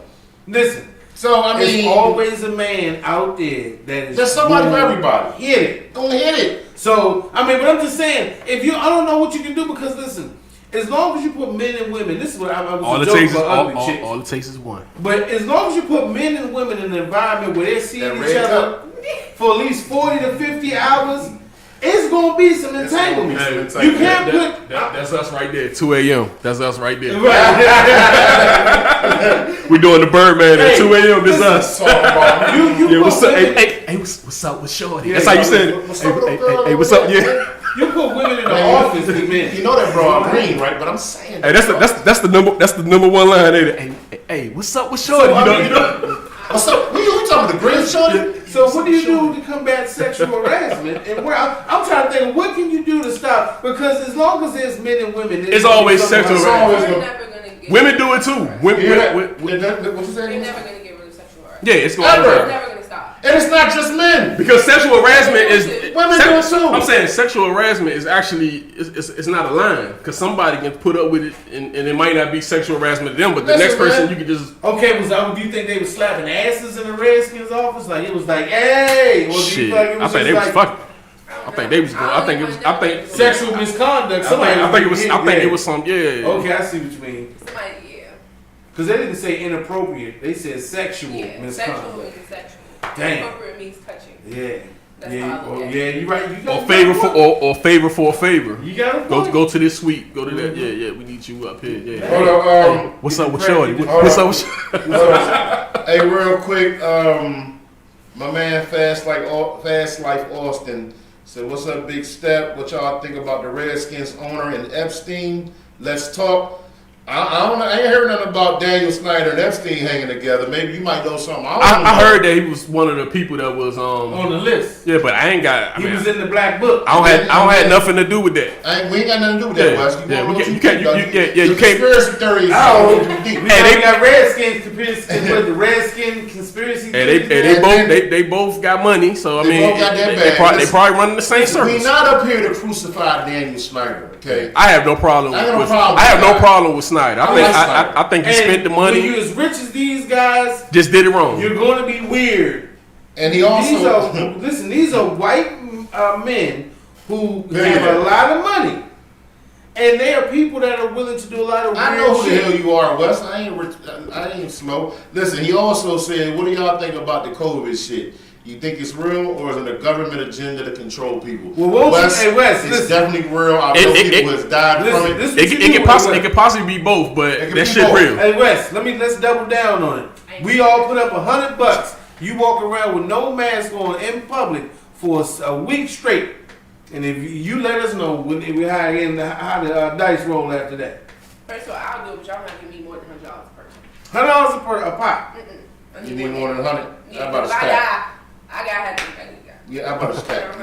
Listen. So I mean, there's always a man out there that is. There's somebody for everybody. Hit it. Gonna hit it. So I mean, but I'm just saying, I don't know what you can do because listen, as long as you put men and women, this is what I was all it takes is one. But as long as you put men and women in an environment where they're seeing each other for at least 40 to 50 hours. It's gonna be some entanglement. You can't put. That's us right there. 2 a.m. That's us right there. Right. We doing the Birdman at 2 a.m. This us. What's up? Hey, what's up with Shorty? That's how you said it. Hey, what's up? Yeah. You put women in the office with men. You know that bra green, right? But I'm saying. Hey, that's the number one line. Hey, what's up with Shorty? You know. What's up? What you talking about? The green Shorty? So what do you do to combat sexual harassment? And where I'm trying to think, what can you do to stop? Because as long as there's men and women, it's always sexual harassment. Women do it too. What you saying? They're never gonna get rid of sexual harassment. Yeah, it's going to never gonna stop. And it's not just men. Because sexual harassment is women do it too. I'm saying sexual harassment is actually it's not a line because somebody can put up with it and it might not be sexual harassment to them, but the next person you can just do you think they were slapping asses in the Redskins office? Like it was like, hey, or shit. I think they was fucking. I think they was going. I think sexual misconduct. I think it was some. Yeah. Okay, I see what you mean. Somebody, because they didn't say inappropriate. They said sexual misconduct. Sexual means sexual. Damn. Inappropriate means touching. Yeah. That's you're right. You or favor for a favor. You got to go to this suite. Go to that. Yeah. We need you up here. Yeah. Hold on. What's up with Shorty? What's up with Shorty? Hey, real quick. My man Fast Life Austin said, "What's up, Big Step? What y'all think about the Redskins owner and Epstein? Let's talk." I ain't heard nothing about Daniel Snyder and Epstein hanging together. Maybe you might know something. I heard that he was one of the people that was on the list. Yeah, but I ain't got. He was in the black book. I don't have nothing to do with that. We ain't got nothing to do with that, Wes. You can't. Conspiracy theories. We got Redskins conspiracy with the Redskin conspiracy. They both got money, so I mean, they probably running the same circles. We not up here to crucify Daniel Snyder. Okay. I have no problem. I have no problem with Snyder. I think he spent the money. When you as rich as these guys, just did it wrong. You're going to be weird. And he also these are white men who have a lot of money, and they are people that are willing to do a lot of. I know who the hell you are, Wes. I ain't slow. Listen, he also said, "What do y'all think about the COVID shit? You think it's real, or is it a government agenda to control people?" Well, Wes, it's definitely real. I know people has died from it. It could possibly be both, but that shit real. Hey, Wes, let's double down on it. We all put up $100. You walk around with no mask on in public for a week straight, and if you let us know when we how the dice roll after that. First of all, I'll do it, but y'all not give me more than $100 per person. $100 a pop. You need more than 100? Yeah, I'm about to stack. I gotta have to. Yeah, I'm about to stack.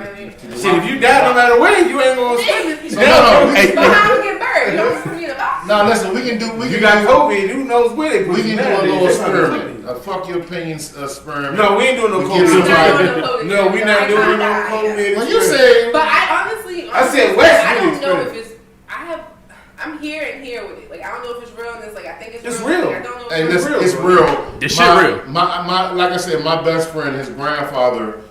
See, if you die no matter where, you ain't gonna spend it. So, but how am I get buried? You don't put me in a box. No, listen, we can do. You got COVID. Who knows where they put we you? can do a little experiment. Fuck your opinions experiment. No, we ain't doing no COVID. No, we not doing no COVID. Well, you say. But I honestly, I said West. I don't know if it's. I'm here and here with it. Like I don't know if it's real. And it's like I think it's real. Like, I don't know if it's real. It's real. This shit real. My like I said, my best friend, his grandfather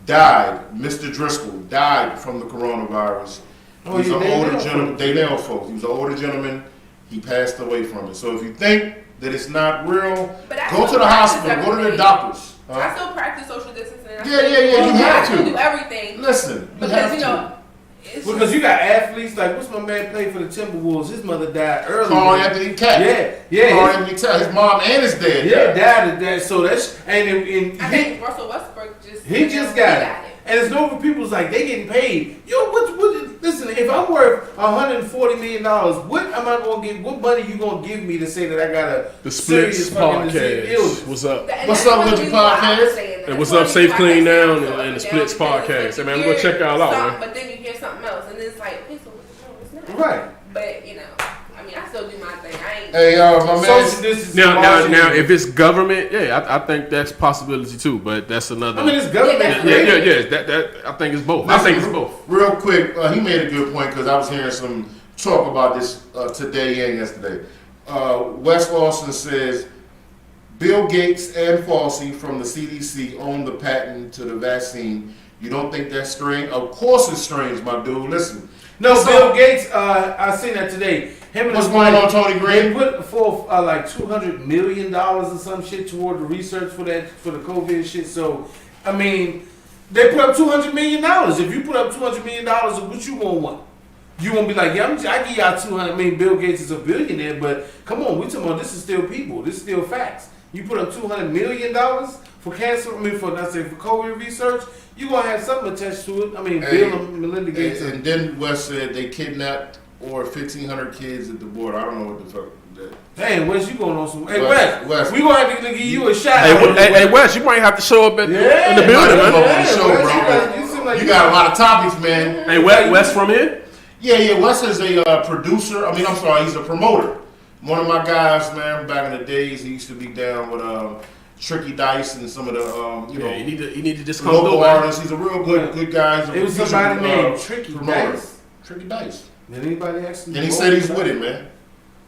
died. Mr. Driscoll died from the coronavirus. He's an older gentleman. They know folks. He was an older gentleman. He passed away from it. So if you think that it's not real, go to the hospital. Go to the doctors. I still practice social distancing. Yeah. You have to do everything. Listen, because you know. Because you got athletes like what's my man played for the Timberwolves? His mother died early. Carl Anthony Cat. Yeah. Carl Anthony Cat. His mom and his dad. Yeah, died. So that's and I think Russell Westbrook just got it. And it's no people's like they getting paid. Yo, what? Listen, if I'm worth $140 million, what am I gonna get? What money you gonna give me to say that I got the Splits podcast? What's up? What's up with your podcast? And what's up, Safe Clean Down and the Splits podcast? Hey man, I'm gonna check y'all out, man. But then you hear something else, and it's like, okay, so what's not? Right. But you know, I mean, I still do my thing. I ain't. Hey, my man. Now, if it's government, I think that's a possibility too. But that's another. I mean, it's government. Yeah. That I think it's both. I think it's both. Real quick, he made a good point because I was hearing some talk about this today and yesterday. Wes Lawson says Bill Gates and Fauci from the CDC own the patent to the vaccine. You don't think that's strange? Of course it's strange, my dude. Listen. No, Bill Gates, I seen that today. What's going on, Tony Green? They put forth like $200 million or some shit toward the research for the COVID shit. So, I mean, they put up $200 million. If you put up $200 million, what you gonna want? You won't be like, yeah, I give y'all 200. I mean, Bill Gates is a billionaire, but come on, we talking about this is still people. This is still facts. You put up $200 million for cancer. For COVID research. You gonna have something attached to it. I mean, Bill and Melinda Gates. And then Wes said they kidnapped or 1,500 kids at the border. I don't know what the fuck. Damn, Wes, you going on some? Hey, Wes, we gonna have to give you a shot. Hey, Wes, you might have to show up in the building, man. You got a lot of topics, man. Hey, Wes from here? Yeah. Wes is a producer. I'm sorry, he's a promoter. One of my guys, man, back in the days, he used to be down with Tricky Dice and some of the you need to just come local artists. He's a real good guy. It was somebody named Tricky promoter. Dice. Tricky Dice. Did anybody actually? And he said he's with it, man.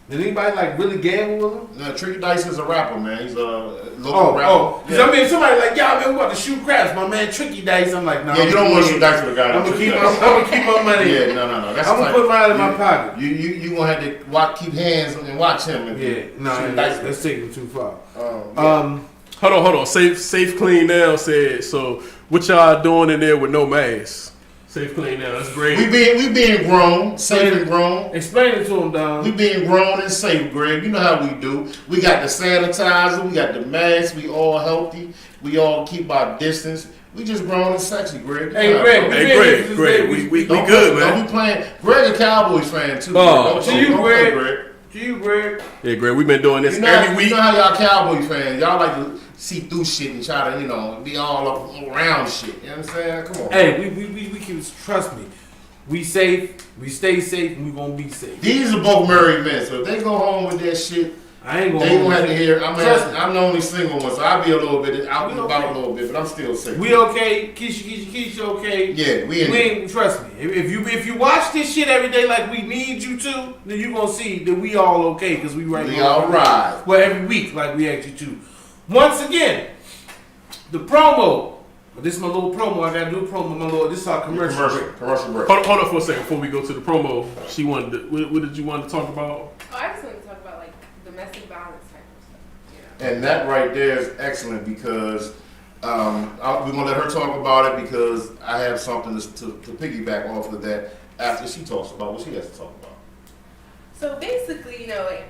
Did anybody like really gamble with him? No, Tricky Dice is a rapper, man. He's a local rapper. Because I mean, somebody like, y'all man, we about to shoot craps. My man Tricky Dice. I'm like, nah. Yeah, you don't want to shoot dice with a guy. I'm gonna keep my money. Yeah, no. I'm gonna put mine in my pocket. You gonna have to keep hands and watch him. That's taking too far. Hold on. Safe Clean Down said. So what y'all doing in there with no mask? Safe Clean Down. That's great. We being grown, safe and grown. Explain it to him, Don. We being grown and safe, Greg. You know how we do. We got the sanitizer. We got the mask. We all healthy. We all keep our distance. We just grown and sexy, Greg. Hey, Greg. We good, man. Don't be playing. Greg a Cowboys fan too. To you, Greg. Yeah, Greg. We've been doing this every week. You know how y'all Cowboys fans, y'all like to see through shit and try to, be all up around shit. You know what I'm saying? Come on. Hey, we can trust me. We safe, we stay safe, and we gonna be safe. These are both married men, so if they go home with that shit, I ain't gonna. They gonna have to hear. I'm the only single one, so I'll be a little bit out and about a little bit, but I'm still safe. We okay? Keisha, okay? Yeah, we ain't. Trust me. If you watch this shit every day like we need you to, then you gonna see that we all okay because we right. We all right. Well, every week like we ask you to. Once again, the promo. This is my little promo. I gotta do a promo, my lord. This is our commercial break. Hold on for a second before we go to the promo. She wanted to, what did you want to talk about? Oh, I just wanted to talk about like domestic violence type of stuff. And that right there is excellent because we're gonna let her talk about it because I have something to piggyback off of that after she talks about what she has to talk about. So basically, like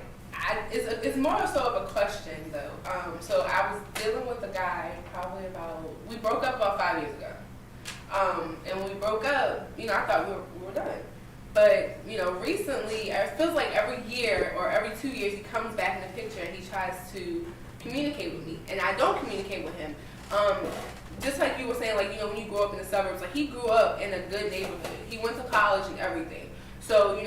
It's more so of a question though. So I was dealing with a guy we broke up about 5 years ago. And when we broke up, I thought we were done. But, recently, it feels like every year or every 2 years he comes back in the picture and he tries to communicate with me. And I don't communicate with him. Just like you were saying, like, when you grow up in the suburbs, like he grew up in a good neighborhood. He went to college and everything. So,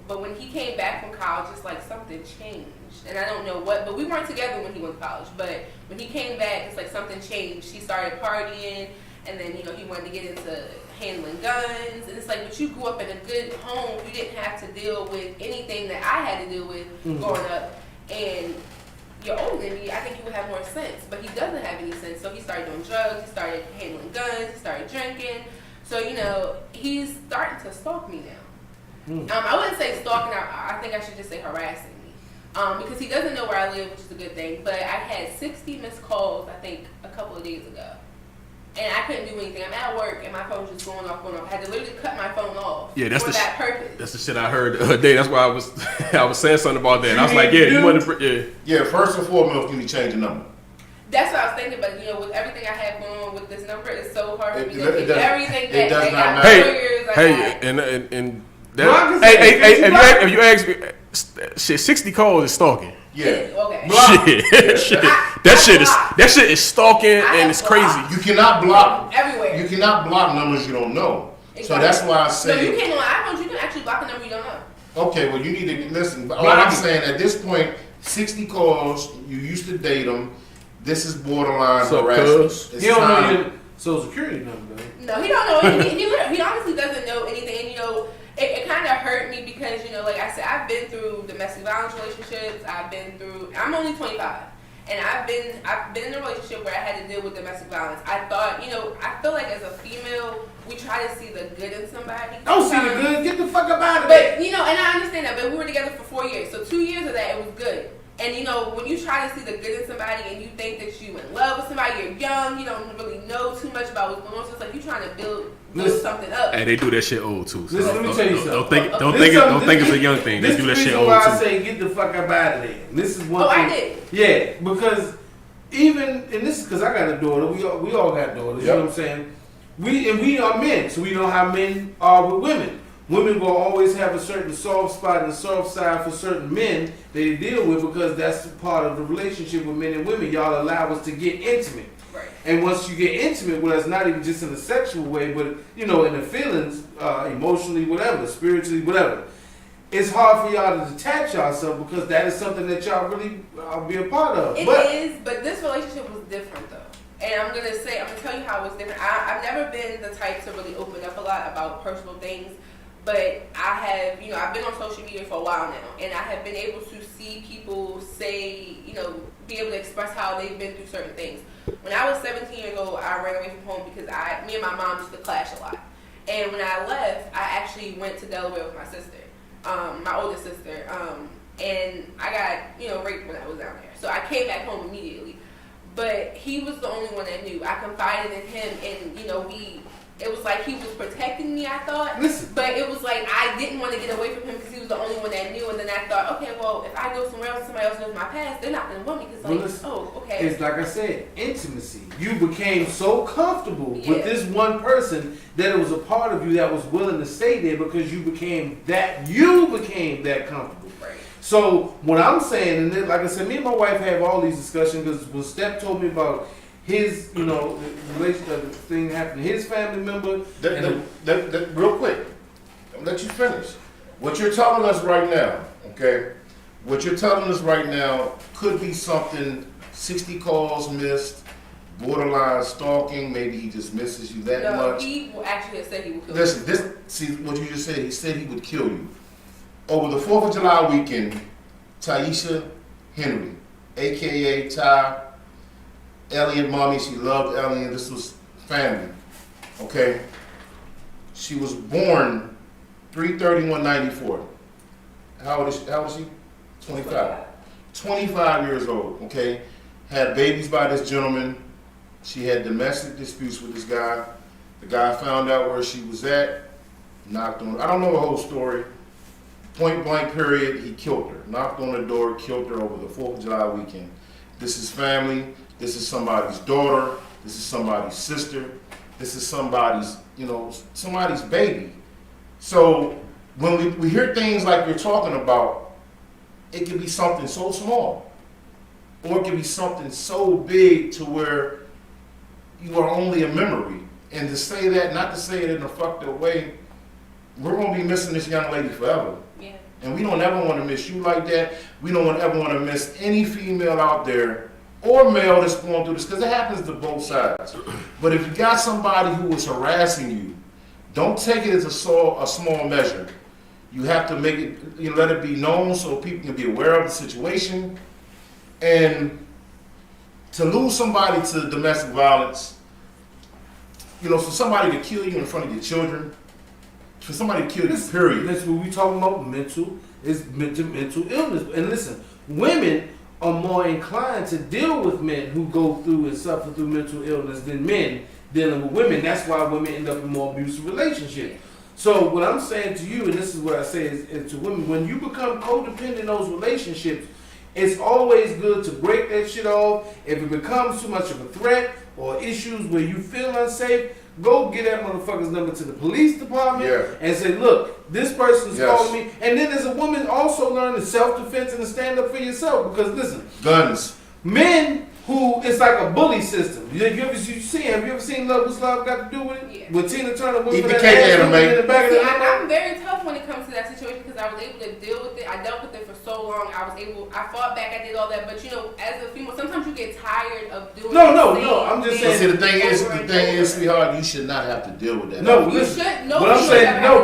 but when he came back from college, it's like something changed. And I don't know what, but we weren't together when he went to college. But when he came back, it's like something changed. He started partying, and then, he wanted to get into handling guns. And it's like, but you grew up in a good home. You didn't have to deal with anything that I had to deal with growing up. And you're older than me, I think you would have more sense. But he doesn't have any sense. So he started doing drugs, he started handling guns, he started drinking. So, he's starting to stalk me now. I wouldn't say stalking, I think I should just say harassing me. Because he doesn't know where I live, which is a good thing. But I had 60 missed calls, I think, a couple of days ago. And I couldn't do anything. I'm at work, and my phone was just going off. I had to literally cut my phone off for that purpose. That's the shit I heard the other day. That's why I was saying something about that. I was like, you want to... Yeah, first and foremost, you need to change the number. That's what I was thinking, but with everything I have going on with this number, it's so hard for me to get everything that they got lawyers. And that, if you ask me, shit, 60 calls is stalking. Yeah. Okay. Shit. That shit is stalking and it's crazy. You cannot block everywhere. You cannot block numbers you don't know. Exactly. So that's why I say. No, you can't on iPhones. You can actually block a number you don't know. Okay, well you need to listen. But all I'm saying at this point, 60 calls. You used to date them. This is borderline harassment. He don't know your social security number. No, he don't know anything. He honestly doesn't know anything. And it kind of hurt me because like I said, I've been through domestic violence relationships. I'm only 25, and I've been in a relationship where I had to deal with domestic violence. I thought, I feel like as a female, we try to see the good in somebody. Don't see the good. Get the fuck up out of it. But and I understand that. But we were together for 4 years, so 2 years of that it was good. And when you try to see the good in somebody and you think that you in love with somebody, you're young, you don't really know too much about what's going on. So it's like you're trying to build something up. And they do that shit old too. So let me tell you something. Don't think it's a young thing. They do that shit old too. This is why I say get the fuck up out of there. This is one thing. I did. Yeah, because and this is because I got a daughter. We all got daughters. Yep. You know what I'm saying? We are men, so we know how men are with women. Women will always have a certain soft spot and a soft side for certain men they deal with because that's part of the relationship with men and women. Y'all allow us to get intimate. Right. And once you get intimate with us, not even just in a sexual way, but in the feelings, emotionally, whatever, spiritually, whatever, it's hard for y'all to detach yourself because that is something that y'all really be a part of. It is, but this relationship was different though. And I'm gonna tell you how it was different. I've never been the type to really open up a lot about personal things. But I have, I've been on social media for a while now, and I have been able to see people say, be able to express how they've been through certain things. When I was 17 years old, I ran away from home because me and my mom used to clash a lot. And when I left, I actually went to Delaware with my sister, my older sister, and I got, raped when I was down there. So I came back home immediately. But he was the only one that knew. I confided in him, and, it was like he was protecting me, I thought. Listen. But it was like I didn't want to get away from him because he was the only one that knew. And then I thought, okay, well, if I go somewhere else and somebody else knows my past, they're not going to want me because, okay. It's like I said, intimacy. You became so comfortable with this one person that it was a part of you that was willing to stay there because you became that comfortable. Right. So what I'm saying, and then, like I said, me and my wife have all these discussions because when Steph told me about his, the thing happened to his family member. Real quick, I'll let you finish. What you're telling us right now, okay? What you're telling us right now could be something 60 calls missed, borderline stalking. Maybe he just misses you that much. No, he actually said he would kill you. Listen, see what you just said. He said he would kill you. Over the 4th of July weekend, Taisha Henry, a.k.a. Ty, Elliot mommy, she loved Elliot. This was family, okay? She was born 3/31/94. How old is she? 25. 25 years old, okay? Had babies by this gentleman. She had domestic disputes with this guy. The guy found out where she was at, knocked on her. I don't know the whole story. Point blank period, he killed her. Knocked on the door, killed her over the 4th of July weekend. This is family. This is somebody's daughter. This is somebody's sister. This is somebody's, somebody's baby. So when we hear things like you're talking about, it can be something so small. Or it can be something so big to where you are only a memory. And to say that, not to say it in a fucked up way, we're going to be missing this young lady forever. Yeah. And we don't ever want to miss you like that. We don't ever want to miss any female out there or male that's going through this, because it happens to both sides. But if you got somebody who is harassing you, don't take it as a small measure. You have to make it, let it be known so people can be aware of the situation. And to lose somebody to domestic violence, for somebody to kill you in front of your children, for somebody to kill you, period. That's what we talking about. Mental illness. And listen, women are more inclined to deal with men who go through and suffer through mental illness than men dealing with women. That's why women end up in more abusive relationships. So what I'm saying to you, and this is what I say is to women, when you become codependent in those relationships, it's always good to break that shit off. If it becomes too much of a threat or issues where you feel unsafe, go get that motherfucker's number to the police department and say, look, this person's calling me. And then as a woman, also learn the self-defense and to stand up for yourself. Because listen, guns. Men who, it's like a bully system. Have you ever seen Love What's Love Got to Do with it? Yeah. With Tina Turner Eat the cake, anime. in the back of the I'm very tough when it comes to that situation because I was able to deal with it. I dealt with it for so long. I fought back, I did all that. But as a female, sometimes you get tired of doing No, I'm just saying. See, the thing is, sweetheart, you should not have to deal with that. No, you should. No, what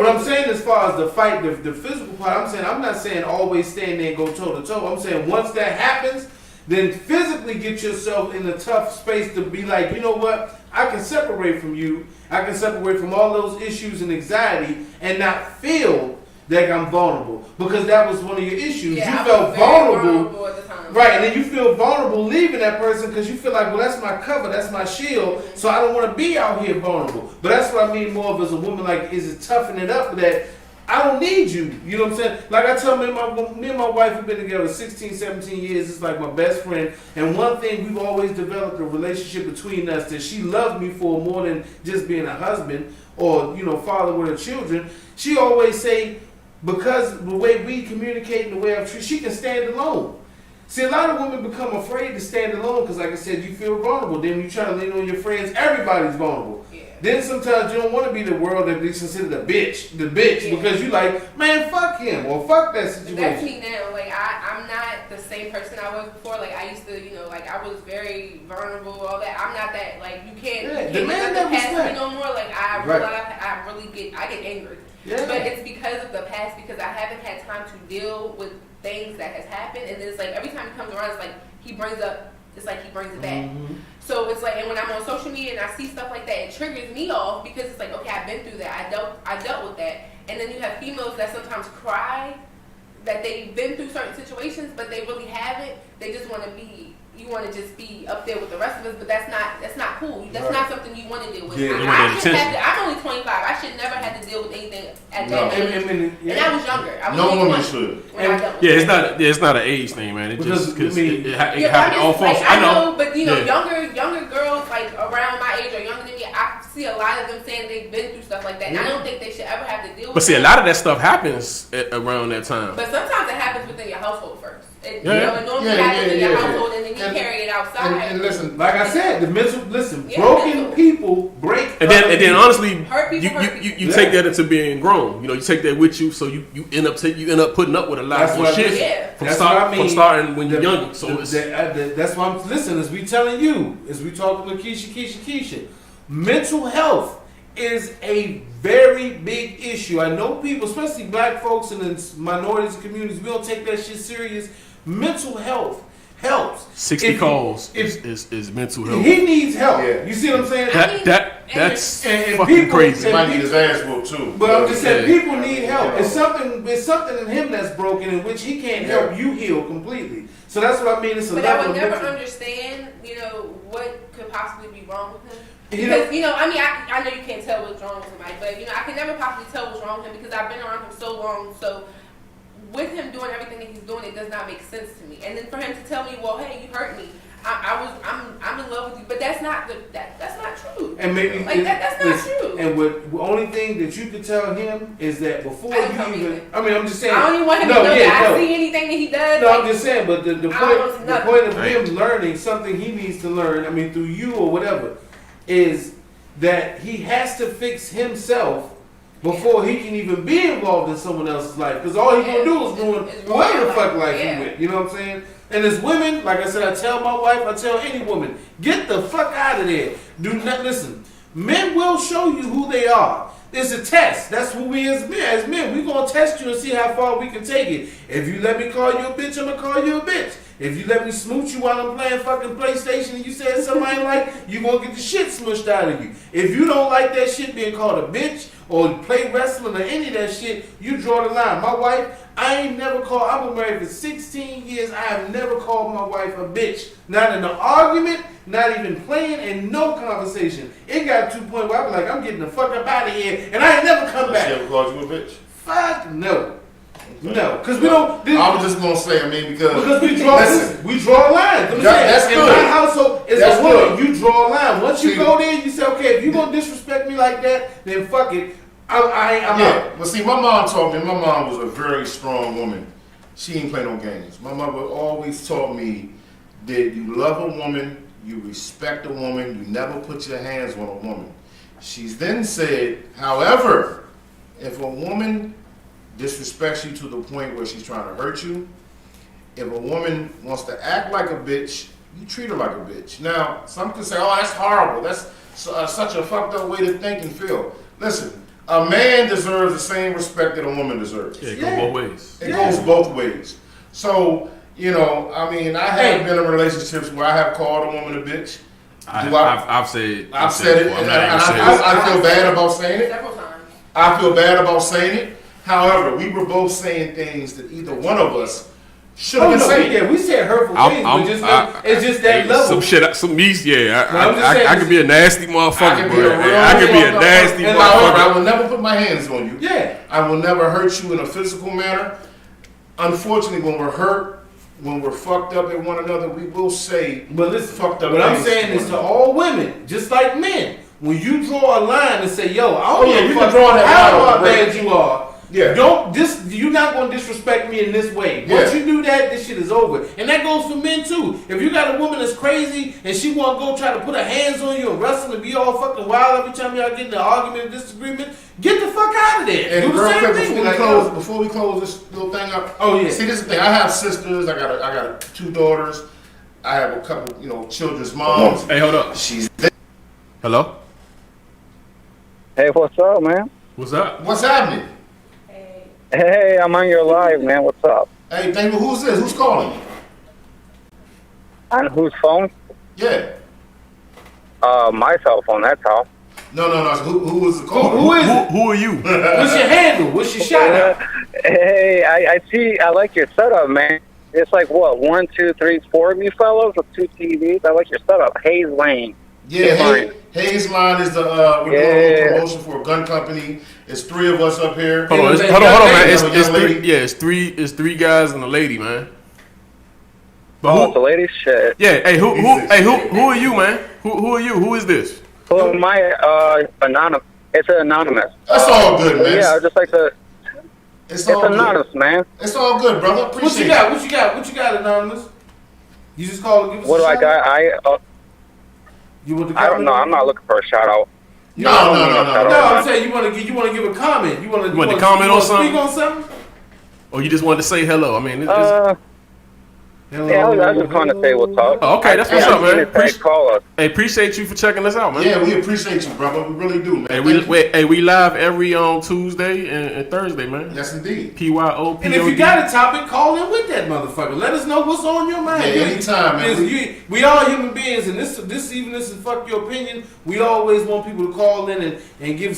I'm saying as far as the fight, the physical part, I'm not saying always stand there and go toe to toe. I'm saying once that happens, then physically get yourself in a tough space to be like, you know what? I can separate from you. I can separate from all those issues and anxiety and not feel that I'm vulnerable. Because that was one of your issues. Yeah, you felt vulnerable at the time. Right, and then you feel vulnerable leaving that person because you feel like, well, that's my cover, that's my shield, so I don't want to be out here vulnerable. But that's what I mean more of as a woman, like, is it toughen it up that I don't need you. You know what I'm saying? Like I tell me and my wife have been together 16, 17 years. It's like my best friend. And one thing, we've always developed a relationship between us that she loves me for more than just being a husband or, father with her children. She always say, because the way we communicate and the way I treat, she can stand alone. See, a lot of women become afraid to stand alone because, like I said, you feel vulnerable. Then you try to lean on your friends. Everybody's vulnerable. Yeah. Then sometimes you don't want to be the world that is considered the bitch, because you like, man, fuck him or fuck that situation. That's me now. Like I'm not the same person I was before. Like I used to, I was very vulnerable, all that. I'm not that. Like you can't let the past me no more. Like I get angry. Yeah. But it's because of the past, because I haven't had time to deal with things that has happened, and it's like every time he comes around, it's like he brings it back. Mm-hmm. So it's like, and when I'm on social media and I see stuff like that, it triggers me off because it's like, okay, I've been through that. I dealt with that. And then you have females that sometimes cry that they've been through certain situations, but they really haven't. They just want to be. You want to just be up there with the rest of us, but that's not cool. That's not something you want to deal with. I'm only 25. I should never have to deal with anything at that age. And I was younger. No woman should. It's not an age thing, man. It just because it happened all false. I know, but younger girls like around my age or younger than me, I see a lot of them saying they've been through stuff like that. And I don't think they should ever have to deal with. But see, a lot of that stuff happens around that time. But sometimes it happens within your household first. It normally happens in your household, and then you carry it outside. And listen, like I said, broken people break. And then honestly, you take that into being grown. You take that with you, so you end up putting up with a lot more shit from starting when you're younger. So that's why I'm listening. As we telling you, as we talking to Keisha, mental health is a very big issue. I know people, especially black folks and in minorities and communities, we don't take that shit serious. Mental health helps. 60 calls is mental health. He needs help. Yeah. You see what I'm saying? That's fucking crazy. He might need his ass whooped too. But I'm just saying, people need help. It's something in him that's broken, in which he can't help you heal completely. So that's what I mean. It's a level. I would never understand, what could possibly be wrong with him. Because, I know you can't tell what's wrong with somebody, but, I can never possibly tell what's wrong with him because I've been around him so long. So with him doing everything that he's doing, it does not make sense to me. And then for him to tell me, well, hey, you hurt me. I'm in love with you, but that's not that's not true. And maybe like that's not true. And the only thing that you could tell him is that before you even, I mean, I'm just saying. I don't even want him to know that I see anything that he does. No, I'm just saying. But the point of him learning something he needs to learn, I mean, through you or whatever, is that he has to fix himself before he can even be involved in someone else's life. Because all he's gonna do is ruin whatever the fuck life he with. You know what I'm saying? And as women, like I said, I tell my wife, I tell any woman, get the fuck out of there. Do not listen. Men will show you who they are. It's a test. That's who we as men. As men, we're gonna test you and see how far we can take it. If you let me call you a bitch, I'm gonna call you a bitch. If you let me smooch you while I'm playing fucking PlayStation and you said something I ain't like, you gonna get the shit smushed out of you. If you don't like that shit being called a bitch or play wrestling or any of that shit, you draw the line. My wife, I ain't never called, I've been married for 16 years, I have never called my wife a bitch. Not in an argument, not even playing, and no conversation. It got to a point where I was like, I'm getting the fuck up out of here, and I ain't never come back. She ever called you a bitch? Fuck no. No, because we don't. I was just gonna say, I mean, because we draw a line. That's good. In my household, as a woman, you draw a line. Once you go there, you say, okay, if you gonna disrespect me like that, then fuck it. I'm out. But see, my mom taught me. My mom was a very strong woman. She didn't play no games. My mother always taught me that you love a woman, you respect a woman, you never put your hands on a woman. She's then said, however, if a woman disrespects you to the point where she's trying to hurt you, if a woman wants to act like a bitch, you treat her like a bitch. Now, some can say, oh, that's horrible. That's such a fucked up way to think and feel. Listen, a man deserves the same respect that a woman deserves. Yeah, it goes both ways. It goes both ways. So, you know, I mean, I have been in relationships where I have called a woman a bitch. I've said it. And I feel bad about saying it. Several times. I feel bad about saying it. However, we were both saying things that either one of us should have been saying. Yeah, we said hurtful things, but it's just that level. Some shit, I could be a nasty motherfucker, bro. I could be a nasty motherfucker. I will never put my hands on you. Yeah. I will never hurt you in a physical manner. Unfortunately, when we're hurt, when we're fucked up at one another, we will say fucked up. What I'm saying is to all women, just like men, when you draw a line and say, yo, I don't know how bad you are. Yeah. You're not gonna disrespect me in this way. Once you do that, this shit is over. And that goes for men too. If you got a woman that's crazy and she wanna go try to put her hands on you and wrestle and be all fucking wild every time y'all get in an argument or disagreement, get the fuck out of there. And do the same thing. Before we close this little thing up. Oh yeah. See, this is the thing. I have sisters. I got 2 daughters. I have a couple, children's moms. Hey, hold up. She's there. Hello. Hey, what's up, man? What's up? What's happening? Hey, I'm on your live, man. What's up? Hey, thank you. Who's this? Who's calling? On whose phone? Yeah. My cell phone, that's all. No. Who was the caller? Who is it? Who are you? What's your handle? What's your shout out? Hey, I see. I like your setup, man. It's like, what, 1, 2, 3, 4 of you fellows with 2 TVs? I like your setup. Hayes Lane. Yeah, Hayes Line is we're doing a promotion for a gun company. It's 3 of us up here. Hold on, man. It's three guys and a lady, man. But it's a lady? Shit. Yeah. Hey, who are you, man? Who are you? Who is this? Who am I? Anonymous. It's anonymous. That's all good, man. Yeah, I just like to. It's all anonymous, good. Man. It's all good, brother. Appreciate What you got, anonymous? You just call to give us what do I got? I don't know. I'm not looking for a shout out. No. I'm saying you want to give a comment. You want to comment on something? Speak on something? Or you just wanted to say hello? I mean, yeah, I was just trying to say what's up. Oh, okay, that's what's up, man. Appreciate you for checking us out, man. Yeah, we appreciate you, brother. We really do, man. Hey, we live every Tuesday and Thursday, man. Yes, indeed. PYOPod. And if you got a topic, call in with that motherfucker. Let us know what's on your mind. Yeah, anytime, man. We are human beings, and this is fuck your opinion. We always want people to call in and give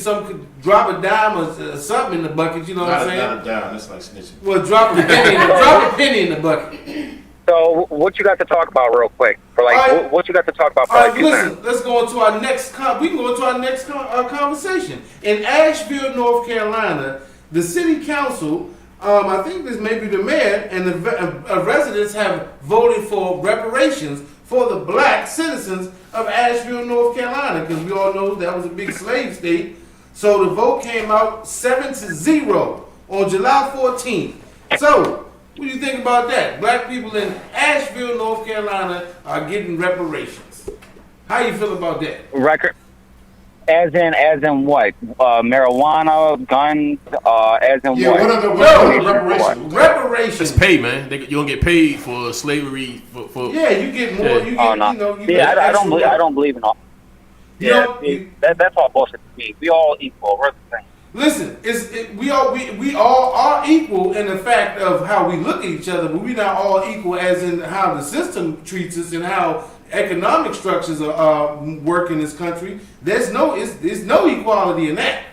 drop a dime or something in the bucket. You know what I'm saying? Not a dime. That's like snitching. Well, drop a penny in the bucket. So, what you got to talk about real quick? What you got to talk about? All right, listen. Let's go into our next. We can go into our next conversation. In Asheville, North Carolina, the city council I think this may be the mayor and the residents have voted for reparations for the black citizens of Asheville, North Carolina, because we all know that was a big slave state. So the vote came out 7-0 on July 14th. So, what do you think about that? Black people in Asheville, North Carolina are getting reparations. How you feel about that? Record. As in what? Marijuana, guns, as in yeah, what? Reparations? Reparations. It's pay, man. You don't get paid for slavery. For yeah, you get more. Yeah. You get, Oh, no. you know. You Yeah, get I don't believe in all. Yeah, that's all bullshit to me. We all equal. We're the same. Listen, we all are equal in the fact of how we look at each other, but we're not all equal as in how the system treats us and how economic structures are work in this country. There's no equality in that.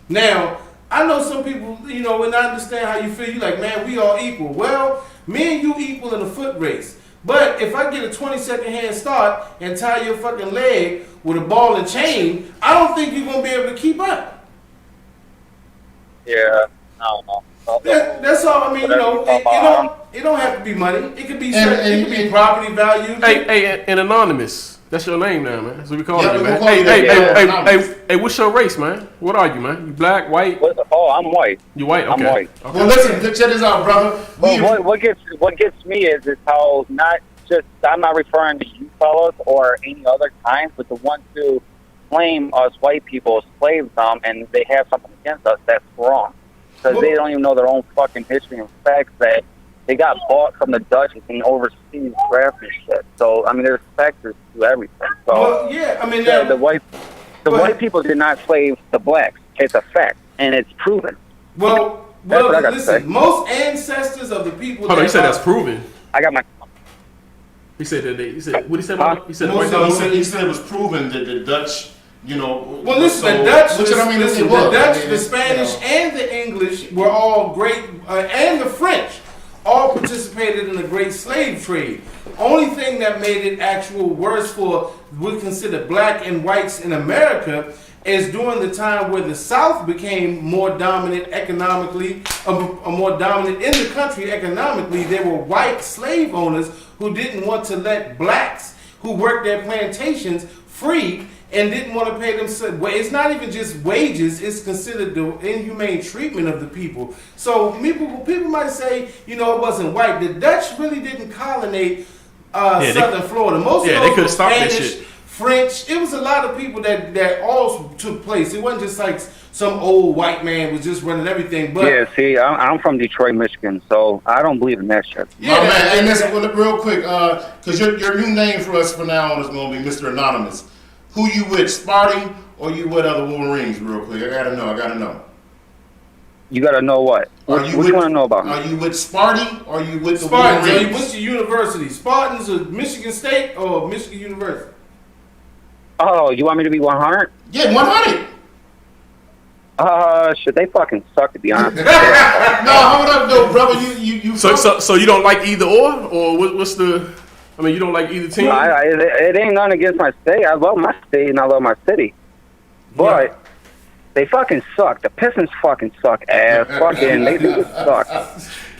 Now, I know some people, you know, and I understand how you feel. You like, man, we all equal. Well, me and you equal in a foot race. But if I get a 20-second hand start and tie your fucking leg with a ball and chain, I don't think you're gonna be able to keep up. Yeah, I don't know. That's all. I mean, you know, it don't have to be money. It could be it could be property value. Hey, and Anonymous. That's your name now, man. That's what we call you, man. Hey, what's your race, man? What are you, man? You black, white? Oh, I'm white. You white? Okay. I'm white. Okay. Well, listen, check this out, brother. Well, what gets me is how not just, I'm not referring to you fellas or any other kind, but the ones who claim us white people slaves and they have something against us. That's wrong, because they don't even know their own fucking history and facts that they got bought from the Dutch and overseas draft and shit. So I mean, there's factors to everything. So well, yeah, I mean, the white people did not slave the blacks. It's a fact, and it's proven. Well, listen, most ancestors of the people. Hold on, you said that's proven. I got my. He said that he said what he said. Huh? He said he said it was proven that the Dutch, you know. Well, listen, so, the Dutch, the Dutch, the Spanish, and the English were all great, and the French all participated in the great slave trade. Only thing that made it actual worse for we consider black and whites in America is during the time where the South became more dominant economically, more dominant in the country economically. There were white slave owners who didn't want to let blacks who worked their plantations free and didn't want to pay them. It's not even just wages, it's considered the inhumane treatment of the people. So people might say, you know, it wasn't white. The Dutch really didn't colonate southern Florida. Most of they could have stopped that shit. French, it was a lot of people that all took place. It wasn't just like some old white man was just running everything. But yeah, see, I'm from Detroit, Michigan, so I don't believe in that shit. Yeah, man. Hey, listen, real quick, because your new name for us from now on is going to be Mr. Anonymous. Who you with, Sparty, or you with other Wolverines? Real quick, I gotta know. You gotta know what? What you want to know about? Are you with Sparty, or are you with the Spartans? Wolverines? What's your university? Spartans of Michigan State or Michigan University? Oh, you want me to be 100? Yeah, 100. Shit, they fucking suck, to be honest. No, hold up, though, brother. You. So you don't like either or what's the? I mean, you don't like either team. No, it ain't nothing against my state. I love my state and I love my city, but they fucking suck. The Pistons fucking suck ass. Fucking they do suck.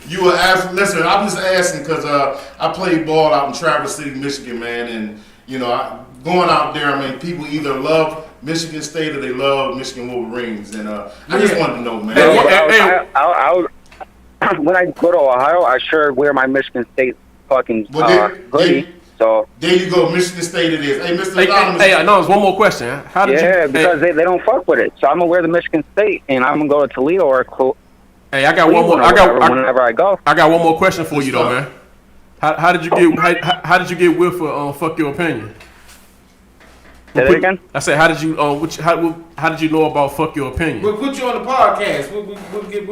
You were asking. Listen, I'm just asking because I played ball out in Traverse City, Michigan, man, and you know, going out there, I mean, people either love Michigan State or they love Michigan Wolverines, and I just wanted to know, man. When I go to Ohio, I sure wear my Michigan State fucking hoodie. So there you go, Michigan State it is. Hey, Mr. Anonymous. Hey, Anonymous, one more question. How did you? Because they don't fuck with it. So I'm gonna wear the Michigan State, and I'm gonna go to Toledo or Hey, I got one more. Whenever I go. I got one more question for you though, man. How did you get with for fuck your opinion? Say that again? I said, how did you know about fuck your opinion? We'll put you on the podcast. We'll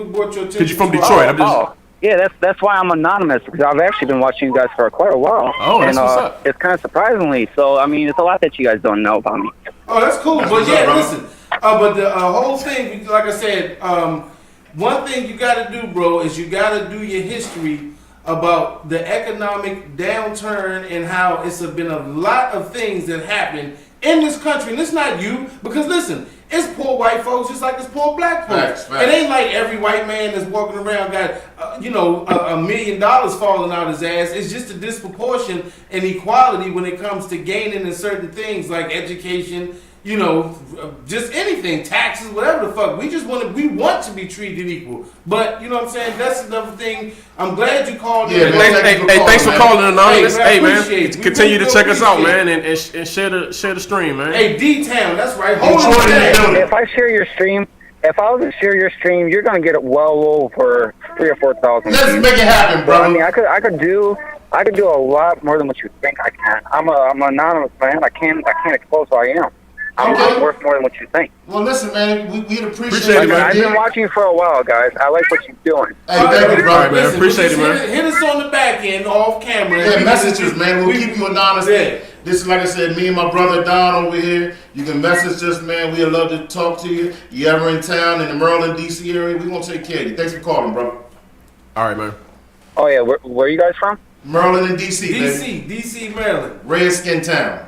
brought your attention. Because you're from Detroit. Yeah, that's why I'm anonymous, because I've actually been watching you guys for quite a while. Oh, that's what's up. It's kind of surprisingly. So, I mean, it's a lot that you guys don't know about me. Oh, that's cool. But yeah, listen. But the whole thing, like I said, one thing you got to do, bro, is you got to do your history about the economic downturn and how it's been a lot of things that happened in this country. And it's not you, because listen, It's poor white folks just like it's poor black folks. Facts. It ain't like every white man that's walking around got, $1 million falling out his ass. It's just a disproportion and equality when it comes to gaining in certain things like education, just anything, taxes, whatever the fuck. We want to be treated equal. But, you know what I'm saying? That's another thing. I'm glad you called in. Thanks for calling, Anonymous. Hey, man, continue to check us out, appreciate man, and share the stream, man. Hey, D-Town, that's right. Hold on. If I share your stream, if I was to share your stream, you're gonna get it well over 3,000 or 4,000. Let's make it happen, bro. I mean, I could do a lot more than what you think I can. I'm an anonymous man. I can't expose who I am. I'm worth more than what you think. Well, listen, man, we'd appreciate it, man. I've been watching you for a while, guys. I like what you're doing. Hey, thank you, bro. All right, man. Appreciate it, man. Hit us on the back end, off camera. Yeah, messages, man. We'll keep you anonymous. Yeah. This is, like I said, me and my brother Don over here. You can message us, man. We'd love to talk to you. You ever in town in the Maryland, D.C. area, we're going to take care of you. Thanks for calling, bro. All right, man. Oh, yeah. Where are you guys from? Maryland and D.C., baby. D.C., Maryland. Redskin town.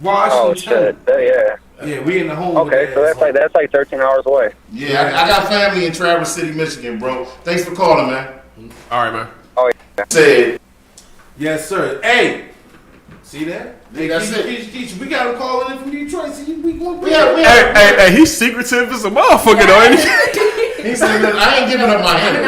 Washington. Oh, shit. Yeah, we in the home. Okay, so that's like 13 hours away. Yeah, I got family in Traverse City, Michigan, bro. Thanks for calling, man. All right, man. Oh, yeah. Said. Yes, sir. Hey, see that? Hey, that's it. Keisha, we got him calling in from Detroit. See, we going to Hey, he's secretive as a motherfucker, though, ain't he? He said, I ain't giving up my hand.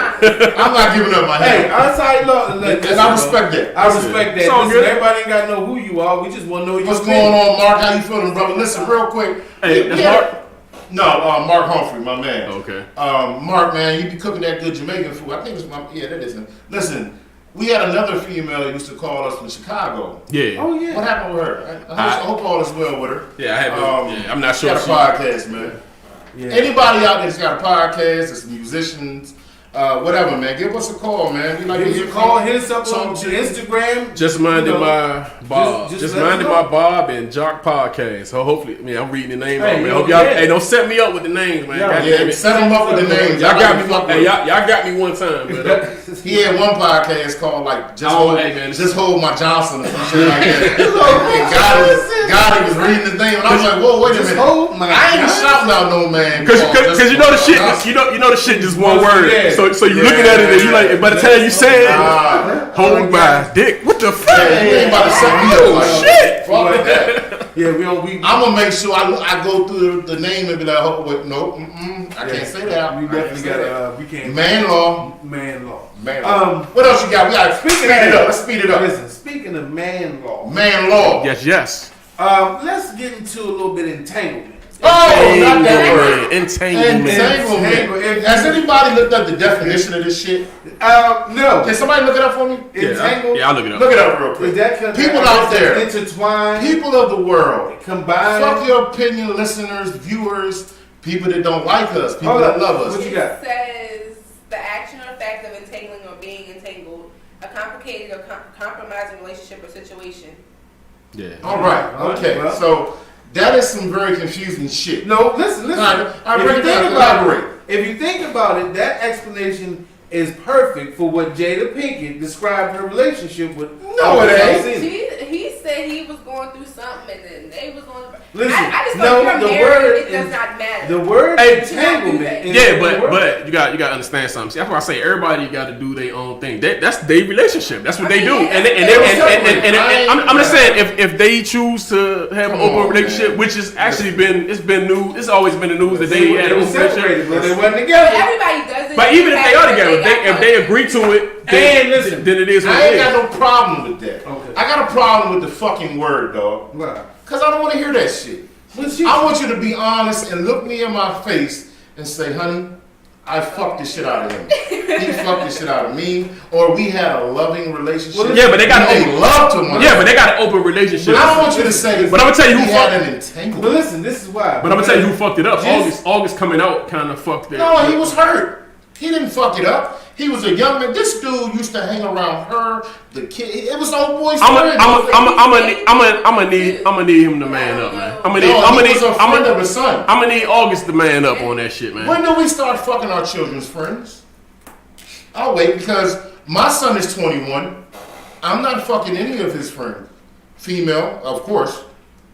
I'm not giving up my hand. Hey, outside law. And I respect that. I respect that. So good. Everybody ain't got to know who you are. We just want to know What's going on, Mark? How you feeling, brother? Listen, real quick. Hey, that's Mark? No, Mark Humphrey, my man. Okay. Mark, man, you be cooking that good Jamaican food. I think it's that is it. Listen, we had another female who used to call us from Chicago. Yeah. Oh, yeah. What happened with her? I hope all is well with her. Yeah, I haven't. I'm not sure. She got a podcast, man. Yeah. Anybody out there that's got a podcast, that's musicians, whatever, man, give us a call, man. We like to hear call, hit us up on Instagram. Just minding my Bob. Just minding my Bob and Jock podcast. So hopefully, I'm reading the name. Hey, Man. Hope y'all. Hey, don't set me up with the names, man. Yeah, set them up with the names. Y'all got me. Hey, y'all got me one time. He had one podcast called like just hold my Johnson or some shit like that. God was reading the name, and I was like, whoa, wait a minute. I ain't shouting out no man. Because you know the shit. You know the shit just one word. So you looking at it and you like. By the time you say it, hold my dick. What the fuck? You ain't about to set me up like shit. Fuck like that. Yeah, I'm gonna make sure I go through the name and be like, oh, wait, no, I can't say that. We definitely got we can't. Man law. What else you got? We got speed it up. Let's speed it up. Listen, speaking of man law. Man law. Yes. Let's get into a little bit of entanglement. Oh, not that word. Entanglement. Has anybody looked up the definition of this shit? No. Can somebody look it up for me? Entangled? Yeah, I'll look it up. Look it up real quick. People out there. Intertwined. People of the world. Combined. Fuck your opinion, listeners, viewers, people that don't like us, people that love us. What you got? It says the action or fact of entangling or being entangled, a complicated or compromising relationship or situation. Yeah. All right. Okay. Well, so that is some very confusing shit. No, listen. If If you think about it, that explanation is perfect for what Jada Pinkett described her relationship with. No, it ain't. He said he was going through something and then they was going. Listen, I just no, the word it does not matter. The word entanglement. Yeah, but you got to understand something. See, that's why I say everybody got to do their own thing. That's their relationship. That's what they do. And I'm just saying if they choose to have an open relationship, which has actually been news. It's always been the news that they had an open relationship, but they wasn't together. Everybody does it. But even if they are together, if they agree to it, then it is what I it is. ain't got no problem with that. Okay. I got a problem with the fucking word, dog. Why? Because I don't want to hear that shit. I want you to be honest and look me in my face and say, honey, I fucked the shit out of him. He fucked the shit out of me. Or we had a loving relationship. Well, yeah, but they got an open. Yeah, but they got an open relationship. But I don't want you to say. But I'm gonna tell you who fucked an entanglement. But listen, this is why. But I'm gonna tell you who fucked it up. August coming out kind of fucked it. No, he was hurt. He didn't fuck it up. He was a young man. This dude used to hang around her, the kid. It was old boy's friend. I'm gonna need him to man up, man. I'm gonna need August to man up on that shit, man. When do we start fucking our children's friends? I'll wait because my son is 21. I'm not fucking any of his friends. Female, of course.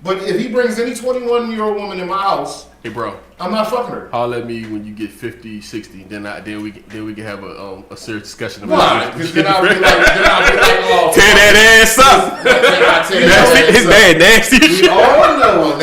But if he brings any 21-year-old woman in my house, hey bro, I'm not fucking her. Holler at me when you get 50, 60. Then we can have a serious discussion about about it. Because then I'll be like, oh, tear that ass up. His dad nasty. We all know.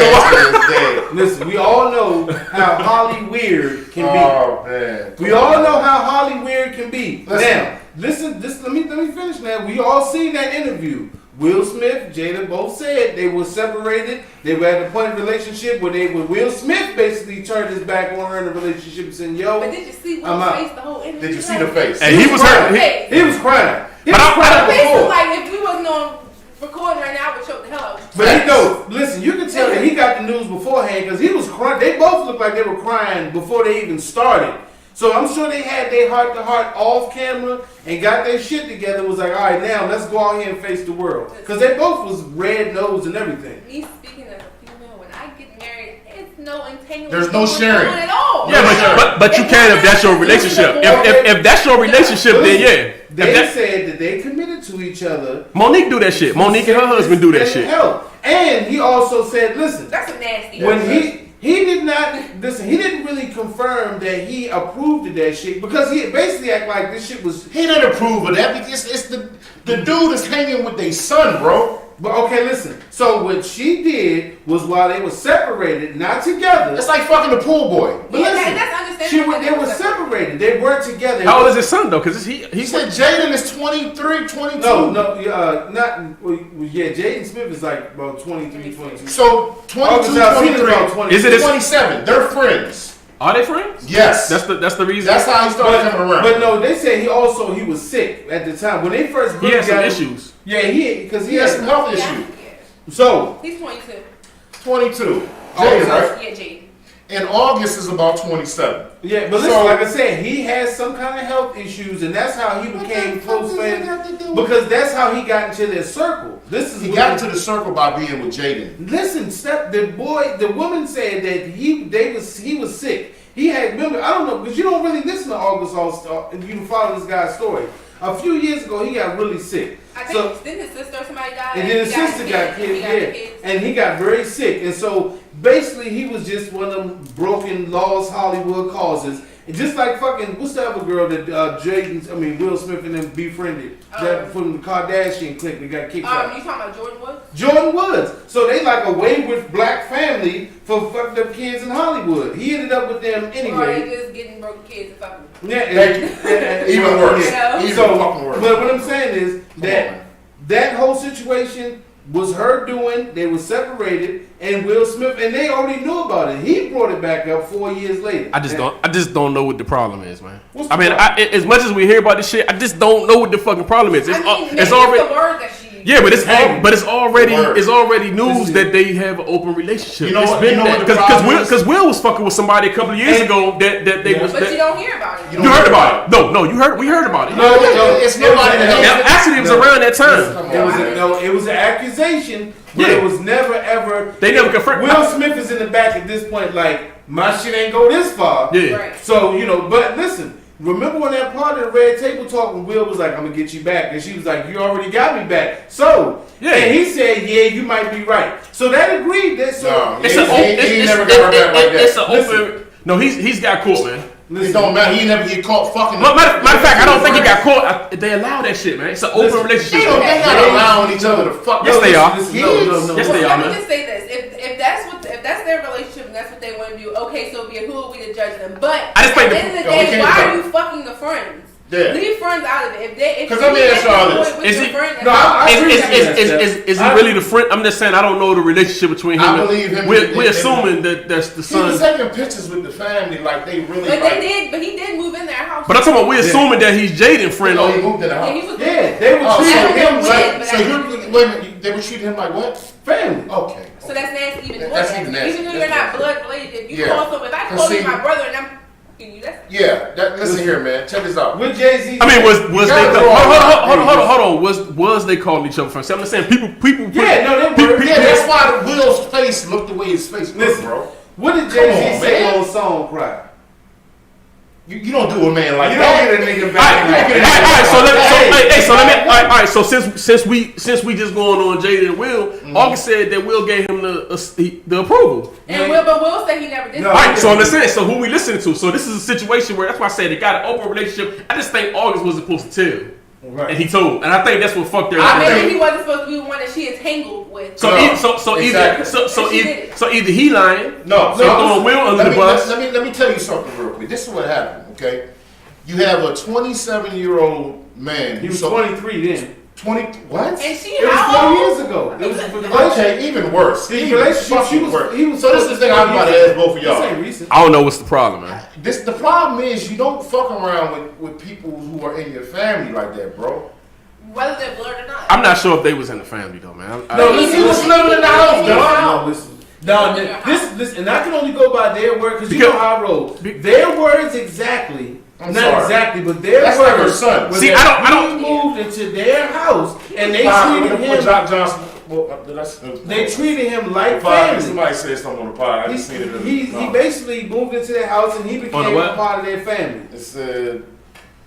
Listen, we all know how Holly weird can be. Oh man. We all know how Holly weird can be. Now, listen. Let me finish. Now, we all seen that interview. Will Smith, Jada both said they were separated. They were at a point of relationship where Will Smith basically turned his back on her in the relationship and said, "Yo." But did you see Will's face the whole interview? Did you see the face? And he was hurt. He was crying. He But was crying face before. was like, if we wasn't on recording right now, I would choke the hell out of you. But he knows. Listen, you can tell that he got the news beforehand because he was crying. They both looked like they were crying before they even started. So I'm sure they had their heart-to-heart off camera and got their shit together. Was like, all right, now let's go out here and face the world. Because they both was red-nosed and everything. Me speaking as a female, when I get married, it's no entanglement. There's no sharing at all. Yeah, but you can if that's your relationship. If that's your relationship, then yeah. They said that they committed to each other. Monique do that shit. Monique and her husband do that shit. And he also said, listen. That's a nasty. When he did not listen. He didn't really confirm that he approved of that shit because he basically act like this shit was. He didn't approve of that because it's the dude that's hanging with their son, bro. But okay, listen. So what she did was while they were separated, not together. It's like fucking the pool boy. But listen, that's understandable. they were separated. They weren't together. How old is his son though? Because he said Jaden is 23, 22. Jaden Smith is like about 23, 22. So 22, 23. Is it 27? They're friends. Are they friends? Yes. That's the reason. That's how he started coming around. But no, they said he was sick at the time when they first. He had some issues. Yeah, he had some health issues. So he's 22. 22. Jada, right? Yeah, Jada. In August is about 27. Yeah, but listen, like I said, he has some kind of health issues, and that's how he became close friends. Because that's how he got into their circle. He got into the circle by being with Jaden. Listen, the woman said that he was sick. He had, remember, I don't know, because you don't really listen to August All-Star, and you follow this guy's story. A few years ago, he got really sick. I think didn't his sister or somebody die? And then his sister got kids, and he got very sick. And so basically, he was just one of them broken, lost Hollywood causes. And just like fucking, what's the other girl that Will Smith and them befriended? From the Kardashian clique that got kicked out. You talking about Jordan Woods? Jordan Woods. So they like a wayward black family for fucked up kids in Hollywood. He ended up with them anyway. Or they just getting broken kids and fucking. Yeah, even worse. Even fucking worse. But what I'm saying is that whole situation was her doing. They were separated, and Will Smith, and they already knew about it. He brought it back up 4 years later. I just don't know what the problem is, man. As much as we hear about this shit, I just don't know what the fucking problem is. It's already the word that she. Yeah, but it's already news that they have an open relationship. You know, because Will was fucking with somebody a couple of years ago that they was. But you don't hear about it. You heard about it? No, we heard about it. No, it's nobody. Actually, it was around that time. It was an accusation. But it was never ever. They never confirmed. Will Smith is in the back at this point, like my shit ain't go this far. Yeah. Right. So but listen. Remember when that part of the Red Table Talk when Will was like, I'm gonna get you back, and she was like, you already got me back. So and he said, yeah, you might be right. So that agreed. That he never got her back like that. It's an open. No, he's got caught, man. It don't matter. He never get caught fucking. Matter of fact, I don't think he got caught. They allow that shit, man. It's an open relationship. They're not allowing each other to fuck. Yes, they are. No. Yes, they are, man. Let me just say this: if that's their relationship and that's what they want to do, okay, so be it. Who are we to judge them? But at the end of the day, why are you fucking the friends? Yeah. Leave friends out of it. Because let me ask y'all this: is he really the friend? I'm just saying I don't know the relationship between him. I believe him. We're assuming that that's the son. He was taking pictures with the family like they really. But he did move in their house. But I'm talking about we're assuming that he's Jaden friend. He moved in the house. They were treating him like. So wait a minute, they were treating him like what? Family. Okay. So that's nasty. Even more That's nasty. even nasty. Even though you're not blood related, if you call someone, if I call you my brother and I'm. Listen here, man. Check this out. With Jay-Z. I mean, was they hold on? Was they calling each other friends? I'm just saying people. Yeah, no, they were. Yeah, that's why Will's face looked the way his face looked, bro. What did Jay-Z say on Song Cry? You don't do a man like You that. don't get a nigga back. So since we just going on Jada and Will, August said that Will gave him the approval. And Will said he never did. Right, so I'm just saying. So who we listening to? So this is a situation where that's why I said they got an open relationship. I just think August was supposed to tell. Right. And he told, and I think that's what fucked everything. Maybe he wasn't supposed to be the one that she entangled with. So either he lying, throwing Will under the bus. Let me tell you something real quick. This is what happened. Okay, you have a 27-year-old man. He was 23 then. 20 what? And she it was 4 years ago. It was okay, even worse. The relationship he was. So this is the thing I'm about to ask both of y'all. This ain't recent. I don't know what's the problem, man. The problem is you don't fuck around with people who are in your family like that, bro. Whether they're blood or not. I'm not sure if they was in the family though, man. He was living in the house, dog. No, listen, and I can only go by their word because you know how I roll. Their words exactly. Not exactly, but their words. Like her son. See, I don't. He moved into their house and they treated him. Jock Johnson. They treated him like family. Somebody said something on the pod. I just seen it. He basically moved into their house and he became a part of their family. It said,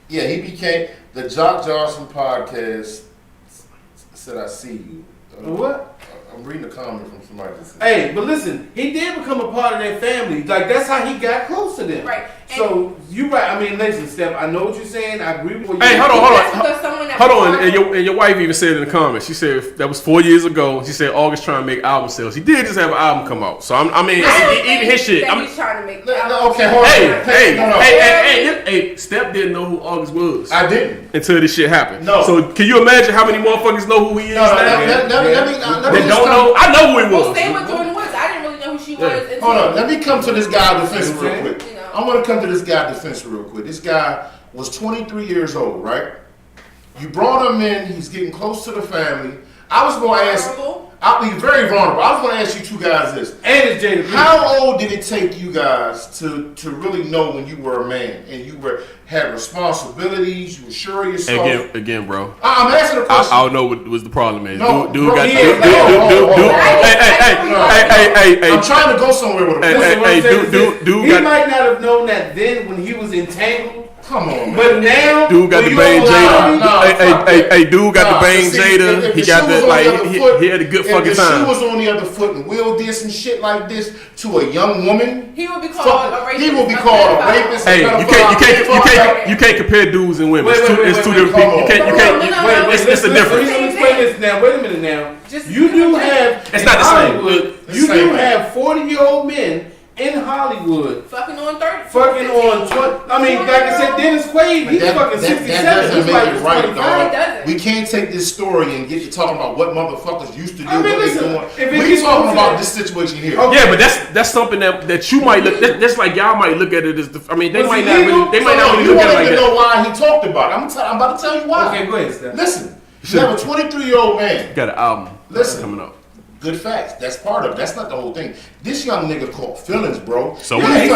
yeah, he became the Jock Johnson podcast. Said, I see you. What? I'm reading a comment from somebody. Hey, but listen, he did become a part of their family. Like, that's how he got close to them. Right. So, you're right. I mean, listen, Steph, I know what you're saying. I agree with what you're saying. Hey, hold on. And your wife even said in the comments, she said that was 4 years ago. She said August trying to make album sales. He did just have an album come out. So, even his shit. He's trying to make okay, hold on. Hey, Steph didn't know who August was. I didn't. Until this shit happened. No. So, can you imagine how many motherfuckers know who he is now? They don't know. I know who he was. Well, same with Jordan Woods. I didn't really know who she was. Hold on. Let me come to this guy's defense real quick. I want to come to this guy's defense real quick. This guy was 23 years old, right? You brought him in. He's getting close to the family. I was going to ask. I'll be very vulnerable. I was going to ask you two guys this. And it's Jada. How old did it take you guys to really know when you were a man and you had responsibilities? You were sure of yourself. Again, bro. I'm asking a question. I don't know what was the problem is. No, dude got. Hey, I'm trying to go somewhere with him. He might not have known that then when he was entangled. Come on, man. But now, dude got the bang Jada. Hey, dude got the bang Jada. He got the he had a good fucking time. If she was on the other foot and Will did some shit like this to a young woman, he would be called a rapist. He will be called a rapist. Hey, you can't compare dudes and women. It's two different people. You can't. It's a difference. Let me explain this now. Wait a minute now. You do have. It's not the same. You do have 40-year-old men in Hollywood. Fucking on 30. Fucking on 20. I mean, like I said, Dennis Quaid, he's fucking 67. That doesn't make it right, dog. Doesn't. We can't take this story and get you talking about what motherfuckers used to do. I mean, listen, we're talking about this situation here. Okay. Yeah, but that's something that you might look. That's like y'all might look at it as. I mean, they might not really look at it like that. You don't even know why he talked about it. I'm about to tell you why. Okay, go ahead, Steph. Listen, you have a 23-year-old man. Got an album. Listen, coming up. Good facts. That's part of it. That's not the whole thing. This young nigga caught feelings, bro. So what? Man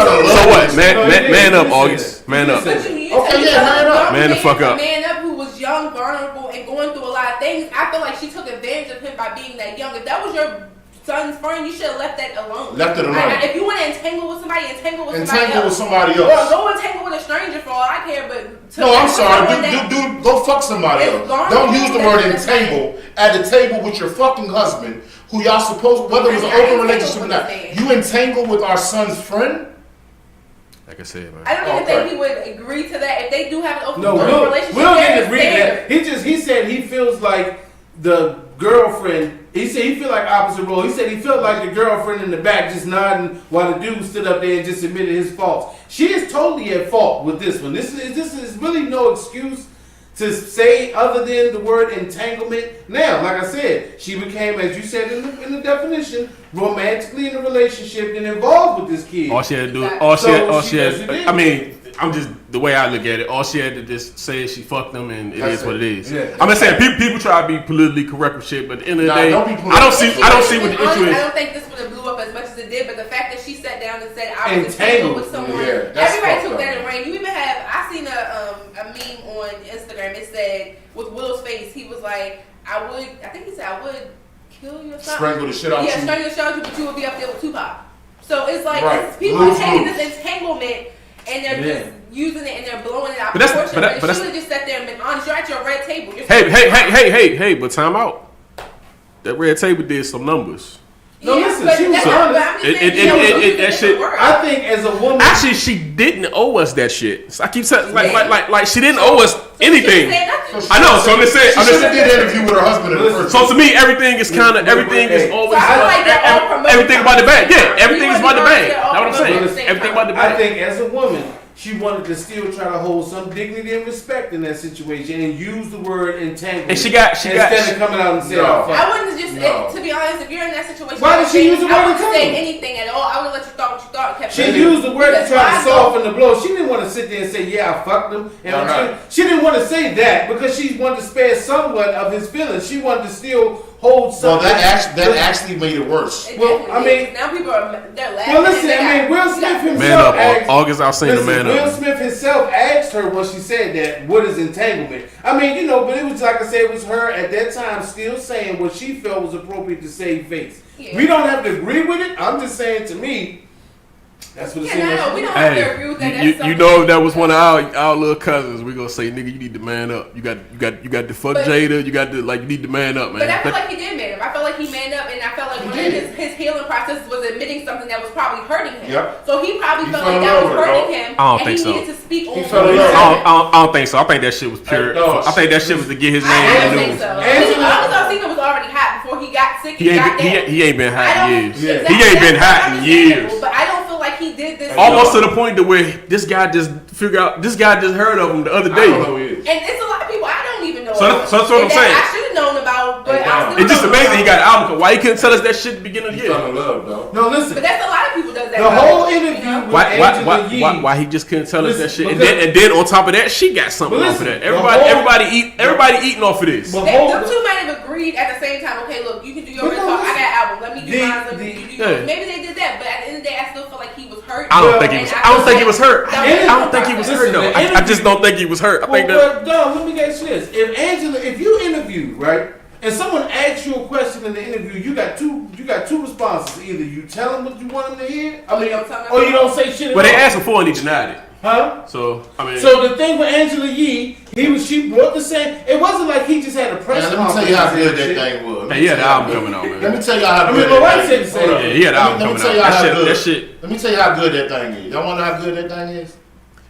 up, August. Man up. Okay, man up. Man the fuck up. Man up who was young, vulnerable, and going through a lot of things. I feel like she took advantage of him by being that young. If that was your son's friend, you should have left that alone. Left it alone. If you want to entangle with somebody, entangle with somebody else. Or go entangle with a stranger for all I care, but... No, I'm sorry. Dude, go fuck somebody else. Don't use the word entangle at the table with your fucking husband, who y'all supposed, whether it was an open relationship or not. You entangle with our son's friend? Like I said, man. I don't even think he would agree to that. If they do have an open relationship, Will didn't agree to that. He said he feels like the girlfriend. He said he feel like opposite role. He said he felt like the girlfriend in the back just nodding while the dude stood up there and just admitted his faults. She is totally at fault with this one. This is really no excuse to say other than the word entanglement. Now, like I said, she became, as you said in the definition, romantically in a relationship and involved with this kid. All she had to do, I mean, I'm just, the way I look at it, all she had to just say is she fucked them and it is what it is. Yeah. I'm just saying, people try to be politically correct with shit, but at the end of the day, I don't see what the issue is. I don't think this would have blew up as much as it did, but the fact that she sat down and said, I was entangled with someone, everybody took that in rain. You even have, I seen a meme on Instagram, it said, with Will's face, he was like, I think he said, I would kill you or something. Strangle the shit out of you. Yeah, strangle the shit out of you, but you would be up there with Tupac. So it's like, people are taking this entanglement and they're just using it and they're blowing it out But of proportion. But that's she would just sat there and been honest. You're at your red table. Hey, but time out. That red table did some numbers. No, listen, she was honest. That shit. I think as a woman, actually, she didn't owe us that shit. So I keep saying, like, she didn't owe us anything. I know. So I'm just saying. She should have did an interview with her husband. So to me, everything is always everything about the bag. Yeah, everything is about the bag. That's what I'm saying. Everything about the bag. I think as a woman, she wanted to still try to hold some dignity and respect in that situation and use the word entanglement. And she got instead of coming out and saying, I wouldn't just, to be honest, if you're in that situation, why did she use the word I wouldn't say anything at all. I would let you thought what you thought. And kept she used the word to try to soften the blow. She didn't want to sit there and say, yeah, I fucked him. And she didn't want to say that because she wanted to spare somewhat of his feelings. She wanted to still hold something. Well, that actually made it worse. Well, I mean, now people they're laughing. Well, listen, I mean, Will Smith himself man up, asked, August out saying the man up. Will Smith himself asked her when she said that, what is entanglement? I mean, but it was like I said, it was her at that time still saying what she felt was appropriate to save face. Yeah. We don't have to agree with it. I'm just saying to me, that's what it seems like. We don't have to agree with that. You know, if that was one of our little cousins, we gonna say, nigga, you need to man up. You got to fuck Jada. You got to you need to man up, man. But I feel like he did man up. I felt like he manned up, and I felt like one of his healing process was admitting something that was probably hurting him. Yep. So he probably felt like that was hurting him. I don't think so. He needed to speak on it. I don't think so. I think that shit was pure. I think that shit was to get his name in the news. August Alsina was already hot before he got sick. He ain't been hot in years. He ain't been hot in years. But I don't feel like he did this. Almost to the point to where this guy just heard of him the other day. And it's a lot of people I don't even know. So that's what I'm saying. I should have known about, but it's just amazing he got an album. Why he couldn't tell us that shit at the beginning of the year? No, listen. But that's a lot of people does that. The whole interview with Angela Yee. Why he just couldn't tell us that shit? And then on top of that, she got something off of that. Everybody eating off of this. The two might have agreed at the same time. Okay, look, you can do your real talk. I got an album. Let me do mine. Let me do yours. Maybe they did that, but at the end of the day, I still feel like he was hurt. I don't think he was hurt. I don't think he was hurt though. I just don't think he was hurt. I think that. No, let me get you this. If you interview, right, and someone asks you a question in the interview, you got two responses. Either you tell them what you want them to hear, or you don't say shit at all. But they asked him for it and he denied it. Huh? So the thing with Angela Yee, she brought the same. It wasn't like he just had a press conference. Let me tell you how good that thing was. Hey, he had the album coming out, man. Let me tell you how good. Yeah, he had the album coming out. That shit. Let me tell you how good that thing is. Y'all want to know how good that thing is?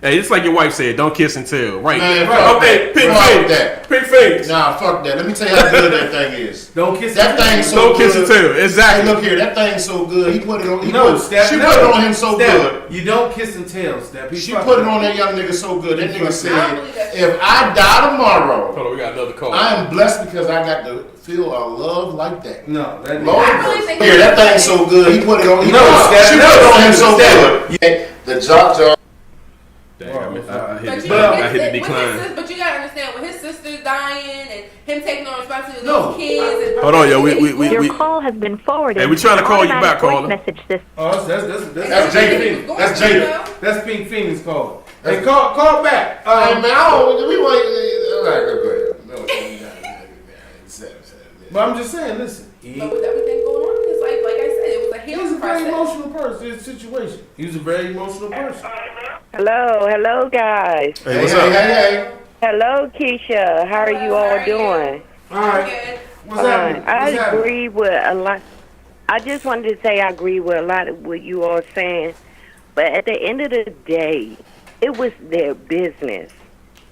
Hey, it's like your wife said, don't kiss and tell. Right. Man, okay, pink face. Nah, fuck that. Let me tell you how good that thing is. Don't kiss that thing so don't good. Kiss and tell. Exactly. Hey, look here, that thing's so good. He put it on. She put it on him so good. You don't kiss and tell, Step. She put it on that young nigga so good. That nigga said, if I die tomorrow, hold on, we got another call. I am blessed because I got to feel a love like that. No, that here, that thing's so good. He put it on. She put it on him so good. The job. I hit the decline. But you gotta understand, with his sister dying and him taking on responsibility for those kids. And hold on, yo. Your call has been forwarded. Hey, we trying to call you back, caller. Message system. Oh, that's Jada. That's Jada. That's Pink Phoenix call. Hey, call back. Hey, man, we want. All right, but I'm just saying, listen. But with everything going on, it's like I said, it was a healing process. He was a very emotional person in the situation. He was a very emotional person. Hello, guys. Hey, what's up? Hey. Hello, Keisha. How are you all doing? All right. What's happening? I agree with a lot. I just wanted to say I agree with a lot of what you all saying, but at the end of the day, it was their business.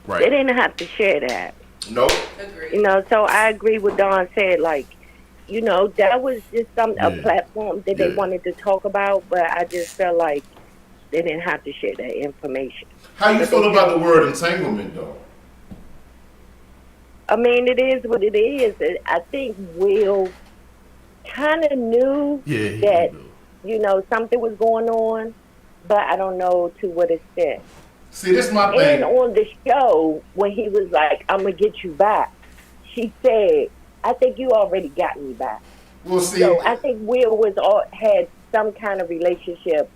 Right. They didn't have to share that. Nope. Agreed. So I agree with Don said, like, that was just a platform that they wanted to talk about, but I just felt like they didn't have to share that information. How you feel about the word entanglement, though? I mean, it is what it is. I think Will kind of knew that, something was going on, but I don't know to what extent. See, this is my thing. And on the show, when he was like, I'm going to get you back, she said, I think you already got me back. We'll see. So I think Will had some kind of relationship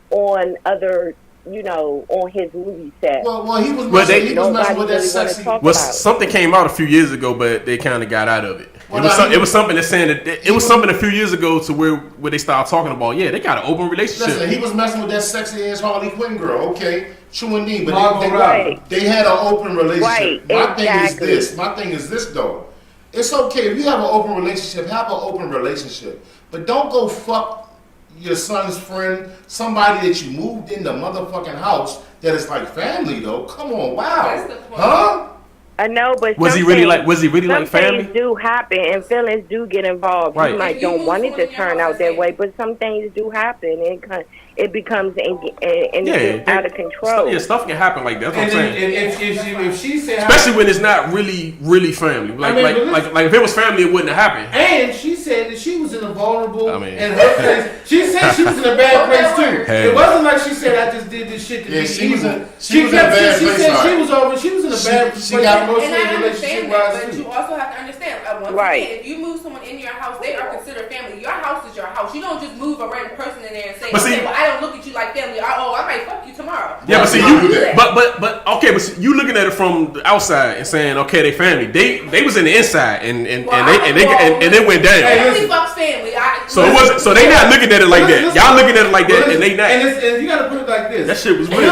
on other on his movie set. Well, he was messing with that sexy. Well, something came out a few years ago, but they kind of got out of it. It was something that's saying that it was something a few years ago to where they started talking about. Yeah, they got an open relationship. Listen, he was messing with that sexy ass Harley Quinn girl. Okay, true indeed, but they had an open relationship. Right, My thing is this though. It's okay if you have an open relationship. Have an open relationship, but don't go fuck your son's friend, somebody that you moved in the motherfucking house that is like family though. Come on, wow, huh? I know, but was he really like family? Things do happen and feelings do get involved. Right. You might don't want it to turn out that way, but some things do happen and it becomes out of control. Stuff can happen like that. That's what I'm saying. And if she said, especially when it's not really family, like if it was family, it wouldn't have happened. And she said that she was in a vulnerable and her place. She said she was in a bad place too. Hey. It wasn't like she said I just did this shit to be evil. She was in a bad place. She said she was in a bad place. And I understand that, but you also have to understand. Once again, if you move someone in your house, they are considered family. Your house is your house. You don't just move a random person in there and say, well, I don't look at you like family. I might fuck you tomorrow. Yeah, but see, but you looking at it from the outside and saying, okay, they family. They was in the inside and they went down. Family fucks family. So it wasn't. So they not looking at it like that. Y'all looking at it like that, and they not. And you got to put it like this. That shit was weird.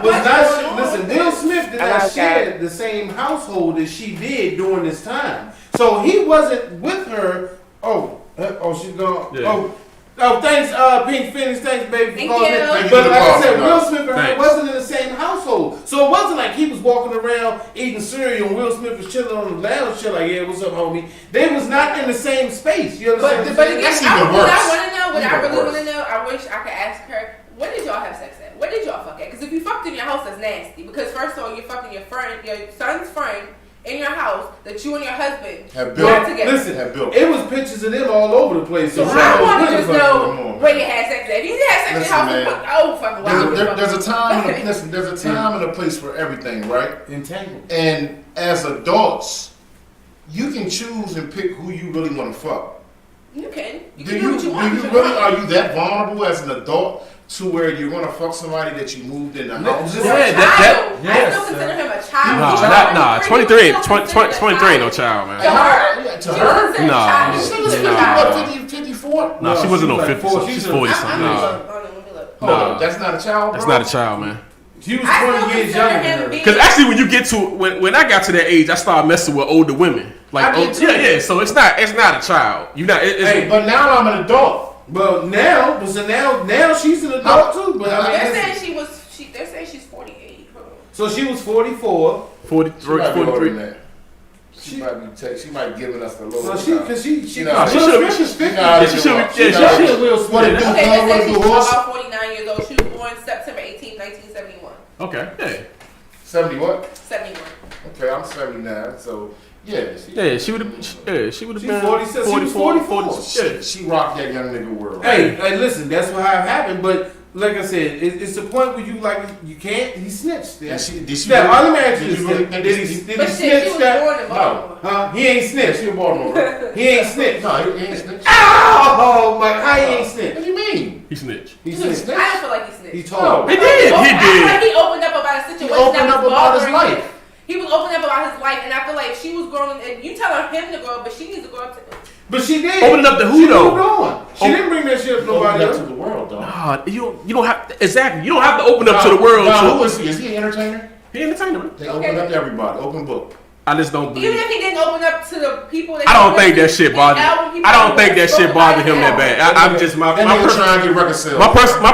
Will Smith did not share the same household as she did during this time. So he wasn't with her. She's gone. Yeah. Thanks, Pink Phoenix. Thanks, baby, for calling me. But like I said, Will Smith and her wasn't in the same household. So it wasn't like he was walking around eating cereal and Will Smith was chilling on the lounge, shit like, yeah, what's up, homie? They was not in the same space. You understand? But again, what I really want to know, I wish I could ask her, what did y'all have sex at? What did y'all fuck at? Because if you fucked in your house, that's nasty. Because first of all, you're fucking your son's friend, in your house that you and your husband have built together. Listen, it was pictures of them all over the place. So I want to just know where you had sex at. If you had sex in your house, fucking wow. There's a time and a place for everything, right? Entanglement. And as adults, you can choose and pick who you really want to fuck. You can. Are you that vulnerable as an adult to where you're going to fuck somebody that you moved in the house? I still consider him a child. 23 ain't no child, man. To her? No. She was 54? No, she wasn't no 50. She's 40 something. No. That's not a child, bro? That's not a child, man. She was 20 years younger than her. Because actually, when you get to when I got to that age, I started messing with older women. Like, so it's not a child. But now I'm an adult. Well, now she's an adult too. But they're saying she's 48. So she was 44. 43. She might be giving us the little. She should be. She should be. Will Smith. She's about 49 years old. She was born September 18, 1971. Okay. Hey. 70 what? 71. Okay, I'm 79. So. Yeah, she would have been 46. 44. She rocked that young nigga world. Hey, listen, that's what happened. But like I said, it's the point where you can't. He snitched. Did he snitch that? No. He ain't snitched. She was Baltimore. He ain't snitched. No, he ain't snitched. Oh my! How he ain't snitched? What do you mean? He snitched. I don't feel like he snitched. He told. He did. Like he opened up about a situation. He opened up about his life. He was opening up about his life, and I feel like she was growing. And you telling him to grow up, but she needs to grow up too. But she did. Opening up to who though? She didn't bring that shit up to nobody else. To the world, though. Nah, you don't have exactly. You don't have to open up to the world. Who is he? Is he an entertainer? He an entertainer. They open up to everybody. Open book. I just don't believe. Even if he didn't open up to the people, I don't think that shit bothered. I don't think that shit bothered him that bad. I'm just my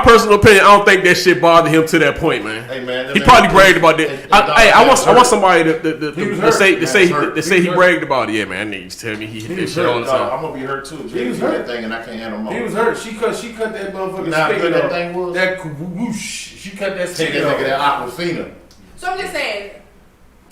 personal opinion. I don't think that shit bothered him to that point, man. Hey man, he probably bragged about that. I want somebody to say he bragged about it. Yeah, man, niggas tell me he hit that shit all the time. I'm gonna be hurt too. He was hurt that thing, and I can't handle more. He was hurt. She cut that motherfucking. Now how good that thing was. That whoosh. She cut that. Take that nigga that Aquafina. So I'm just saying.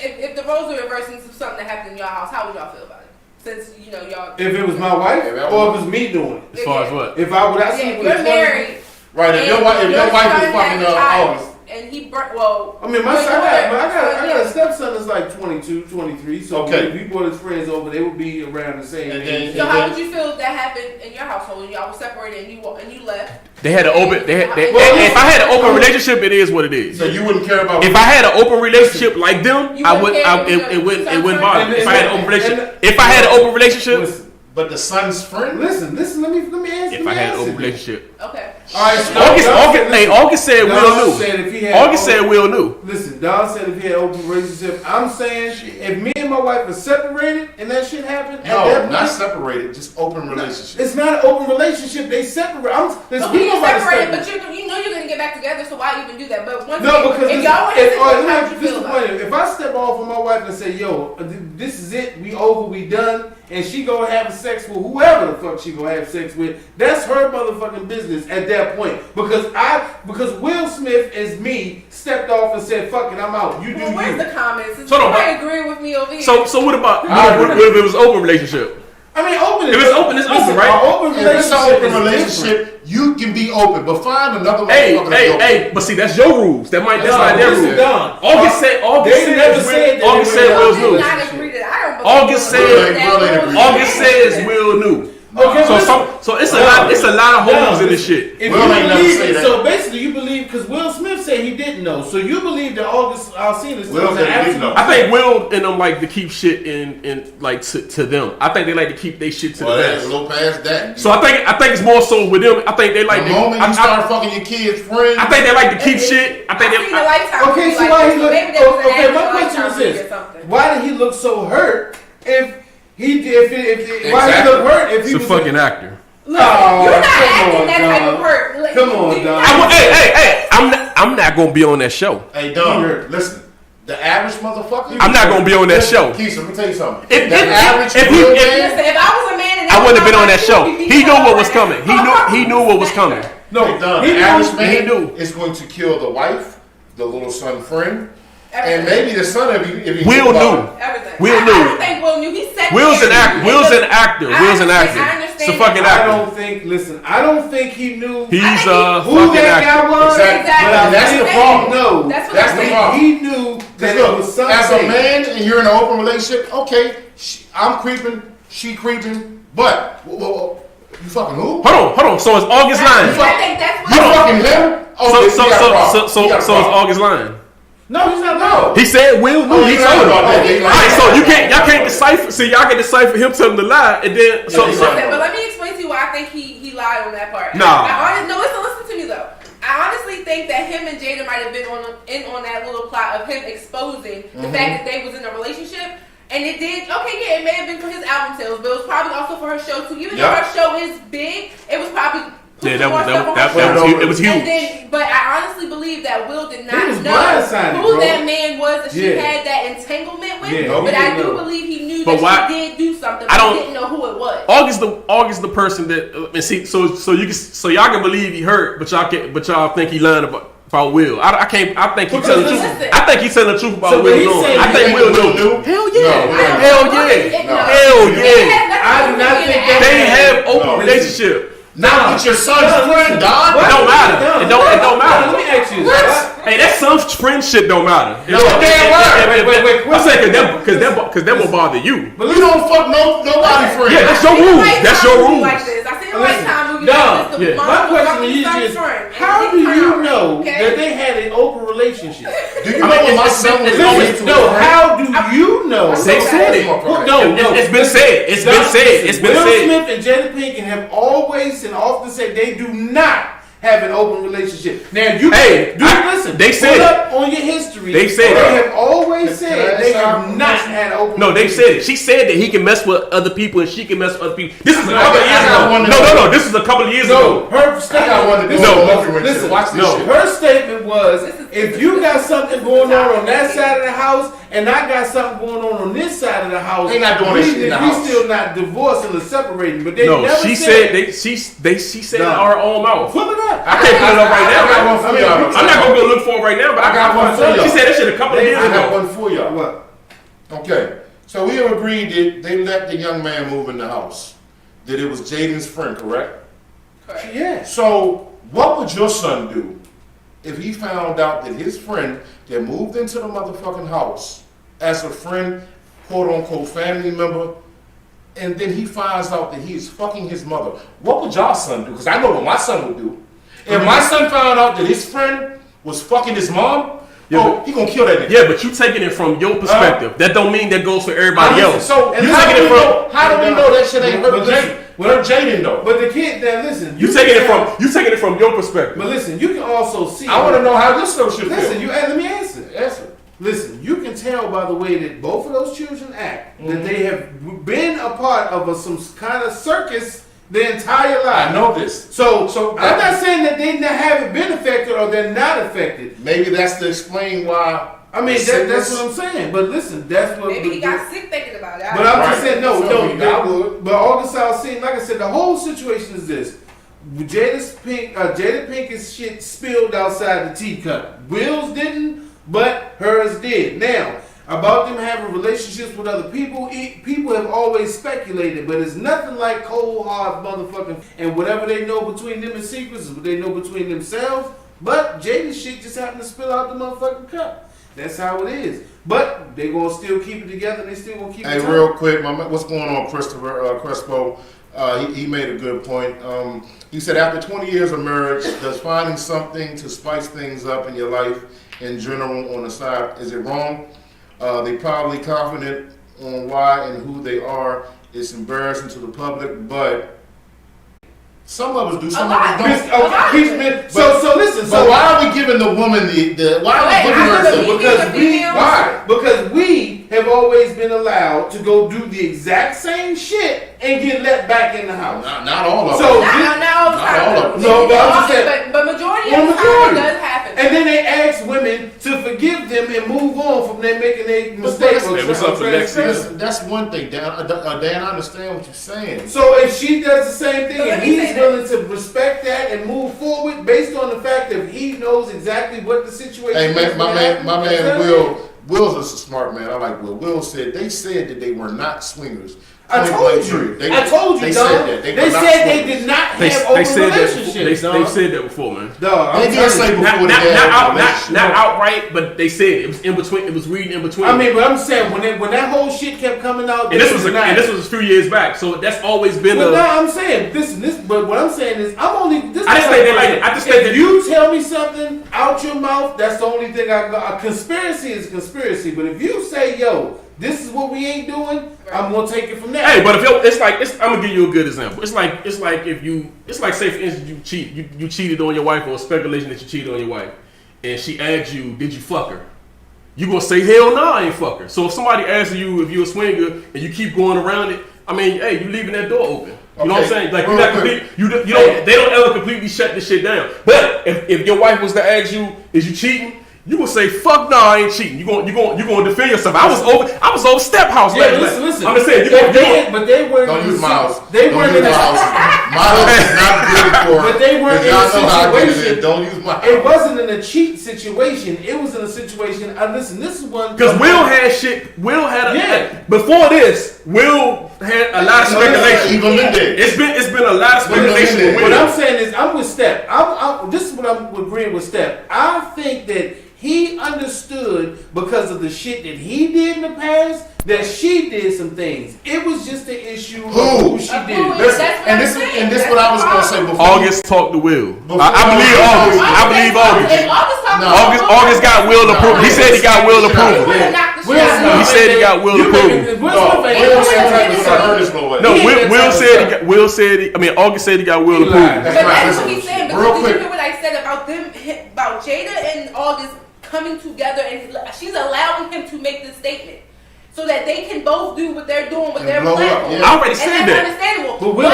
If the roles were reversed into something that happened in your house, how would y'all feel about it? Since y'all. If it was my wife, or if it was me doing it. As far as what? If I would, you're married. Right. If your wife is fucking August. and he burnt. Well, I mean, I got a stepson that's like 22, 23. So if he brought his friends over, they would be around the same age. So how would you feel if that happened in your household and y'all were separated and you left? They had an open. If I had an open relationship, it is what it is. So you wouldn't care about. If I had an open relationship like them, I would. It wouldn't bother me. If I had an open relationship. If I had an open relationship. But the son's friend. Listen. Let me ask. If I had an open relationship. Okay. All right. August said Will knew. August said Will knew. Listen, Don said if he had an open relationship. I'm saying if me and my wife were separated and that shit happened. No, not separated. Just open relationship. It's not an open relationship. They separate. You're separated, but you know you're gonna get back together. So why even do that? But once because if if I step off with my wife and say, "Yo, this is it. We over. We done," and she gonna have sex with whoever the fuck she gonna have sex with, that's her motherfucking business at that point. Because Will Smith as me stepped off and said, "Fuck it, I'm out. You do you." Where's the comments? Is somebody agreeing with me over here? So what about what if it was open relationship? I mean, open. If it's open, it's open, right? If it's an open relationship, you can be open, but find another one. Hey, but see, that's your rules. That's not their rules. August said Will knew. August says Will knew. Okay, so it's a lot of holes in this shit. So basically, you believe because Will Smith said he didn't know, so you believe that August Alsina is I think Will and them like to keep shit in like to them. I think they like to keep their shit to them. A little past that. So I think it's more so with them. I think they like the moment you start fucking your kids' friends. I think they like to keep shit. I think okay, so why he look? Okay, my question is this: why did he look so hurt if? Why he look hurt if he was a fucking actor? Listen, you're not acting that type of hurt. Come on, Don. Hey, I'm not gonna be on that show. Hey, Don, listen. The average motherfucker. I'm not gonna be on that show. Keisha, let me tell you something. If I was a man, and I wouldn't have been on that show. He knew what was coming. He knew what was coming. No, Don. The average man is going to kill the wife, the little son friend. Everything. And maybe the son of you, if he Will knew. Will knew. I don't think Will knew. He said Will's an actor. Will's an actor. It's a fucking actor. I don't think he knew. He's a who fucking that guy actor. was. Exactly. But that's the problem. No, that's the problem. He knew that it was something. As a man, and you're in an open relationship. Okay, I'm creeping. She creeping. But you fucking who? Hold on. So it's August line. I think that's what you fucking him. So it's August line. No, he's not. No. He said Will knew. He told him. Alright, so y'all can't decipher. See, y'all can decipher him telling the lie, and then but let me explain to you why I think he lied on that part. Nah. Listen to me though. I honestly think that him and Jada might have been on that little plot of him exposing the fact that they was in a relationship. And it did, it may have been for his album sales, but it was probably also for her show too. Even though her show is big, it was probably it was huge. But I honestly believe that Will did not know who that man was that she had that entanglement with. But I do believe he knew that she did do something, but he didn't know who it was. August the person that and see so y'all can believe he hurt, but y'all think he lying about Will. I think he's telling the truth. I think he's telling the truth about Will. I think Will knew. Hell yeah. I do not think they have open relationship. Not with your son's friend, Don. It don't matter. It don't matter. Let me ask you. Hey, that son's friend shit don't matter. No, damn right. Wait. I'm saying because that will bother you. But you don't fuck nobody friend. Yeah, that's your rules. That's your rules. Like this. I see the lifetime movie. My question to you is, how do you know that they had an open relationship? Do you know what my son was doing? No, how do you know? They said it. No, it's been said. It's been said. Will Smith and Jada Pinkett have always and often said they do not have an open relationship. Now you listen. They said up on your history. They said they have always said they have not had an open. No, they said it. She said that he can mess with other people and she can mess with other people. This is a couple of years ago. No. This is a couple of years ago. Her statement. Listen, watch this shit. Her statement was, if you got something going on that side of the house and I got something going on this side of the house, they not doing this shit in the house. We still not divorcing or separating. But they never she said she said in our own mouth. Pull it up. I can't pull it up right now. I'm not gonna go look for it right now, but I got one for y'all. She said that shit a couple of years ago. I got one for y'all. What? Okay. So we have agreed that they let the young man move in the house. That it was Jaden's friend, correct? Correct. Yeah. So what would your son do if he found out that his friend that moved into the motherfucking house as a friend, quote unquote family member, and then he finds out that he is fucking his mother? What would y'all son do? Because I know what my son would do. If my son found out that his friend was fucking his mom, he gonna kill that nigga. Yeah, but you taking it from your perspective. That don't mean that goes for everybody else. So how do we know that shit ain't hurt Jaden? Well, Jaden though. But the kid, now listen, you taking it from your perspective. But listen, you can also see. I want to know how this stuff should listen, feel. Let me answer. Listen, you can tell by the way that both of those children act that they have been a part of some kind of circus their entire life. I know this. So I'm not saying that they haven't been affected or they're not affected. Maybe that's to explain why. I mean, that's what I'm saying. But listen, that's what. Maybe he got sick thinking about it. But I'm just saying, I would. But all this I was saying, like I said, the whole situation is this. Jada Pinkett's shit spilled outside the teacup. Will's didn't, but hers did. Now, about them having relationships with other people, people have always speculated, but it's nothing like cold hard motherfucking, and whatever they know between them in secrets is what they know between themselves. But Jada's shit just happened to spill out the motherfucking cup. That's how it is. But they gonna still keep it together. They still gonna keep it. Hey, real quick, what's going on, Christopher Crespo? He made a good point. He said after 20 years of marriage, does finding something to spice things up in your life in general on the side, is it wrong? They probably confident on why and who they are. It's embarrassing to the public, but some of us do, some of us don't. So listen. But why are we giving the woman why are we giving her because we have always been allowed to go do the exact same shit and get let back in the house. Not all of them. So not all the time. But majority of the time it does happen. And then they ask women to forgive them and move on from them making their mistakes. What's up for next season? That's one thing, Dan. Dan, I understand what you're saying. So if she does the same thing and he's willing to respect that and move forward based on the fact that he knows exactly what the situation is. Hey, my man Will's a smart man. I like Will. Will said they said that they were not swingers. I told you. They said that. They said they did not have open relationships. They said that before, man. They did say before not outright, but they said it was in between. It was reading in between. I mean, but I'm saying when that whole shit kept coming out, and this was a few years back, so that's always been. Well, no, I'm saying this. But what I'm saying is, I'm only. This I just think that I just think that you tell me something out your mouth, that's the only thing I got. A conspiracy is a conspiracy, but if you say, yo, this is what we ain't doing, I'm gonna take it from there. Hey, but if I'm gonna give you a good example. It's like say for instance you cheated on your wife, or speculation that you cheated on your wife, and she asked you, did you fuck her? You gonna say hell no, I ain't fuck her. So if somebody asks you if you're a swinger and you keep going around it, I mean, hey, you leaving that door open. You know what I'm saying? Like you're not they don't ever completely shut this shit down. But if your wife was to ask you, is you cheating? You gonna say fuck no, I ain't cheating. You gonna defend yourself. I was over Step House. Yeah, listen. I'm just saying. But they weren't. Don't use my house. They weren't in my house. My house is not good for. But they weren't in a situation. Don't use my house. It wasn't in a cheat situation. It was in a situation. Listen, this is one. Because Will had shit. Will had before this. Will had a lot of speculation. It's been a lot of speculation. What I'm saying is, I'm with Step. This is what I'm agreeing with Step. I think that he understood because of the shit that he did in the past that she did some things. It was just an issue of who she did. And this is what I was going to say before. August talked to Will. I believe August. August got Will approval. He said he got Will approval. He said he got Will approval. No, Will said. August said he got Will approval. But that's what he's saying. Because you hear what I said about them, about Jada and August coming together, and she's allowing him to make this statement so that they can both do what they're doing with their platform. I already said that. Understandable. But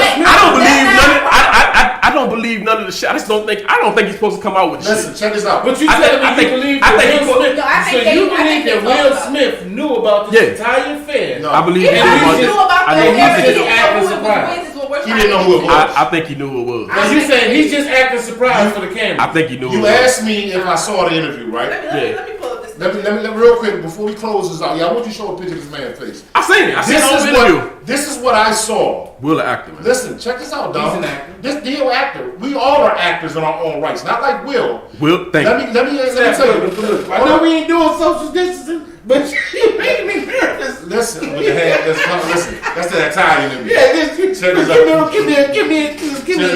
I don't believe none of the shit. I don't think he's supposed to come out with shit. Listen, check this out. But you said you believe that Will Smith. So you believe that Will Smith knew about this entire affair. No, I believe he knew about the affair. He didn't know who it was. I think he knew who it was. But you saying he's just acting surprised for the camera. I think he knew. You asked me if I saw the interview, right? Let me pull up this Let me real quick before we close this out. Yeah, I want you to show a picture of this man's face. I seen it. I seen it on video. This is what I saw. Will an actor, man. Listen, check this out, dog. He's an actor. This deal actor. We all are actors in our own rights. Not like Will. Will, thank you. Let me tell you. Look. I know we ain't doing social distancing, but you made me nervous. Listen, with the hand. Listen. That's the Italian in me. Yeah, this. Check this out. Give me an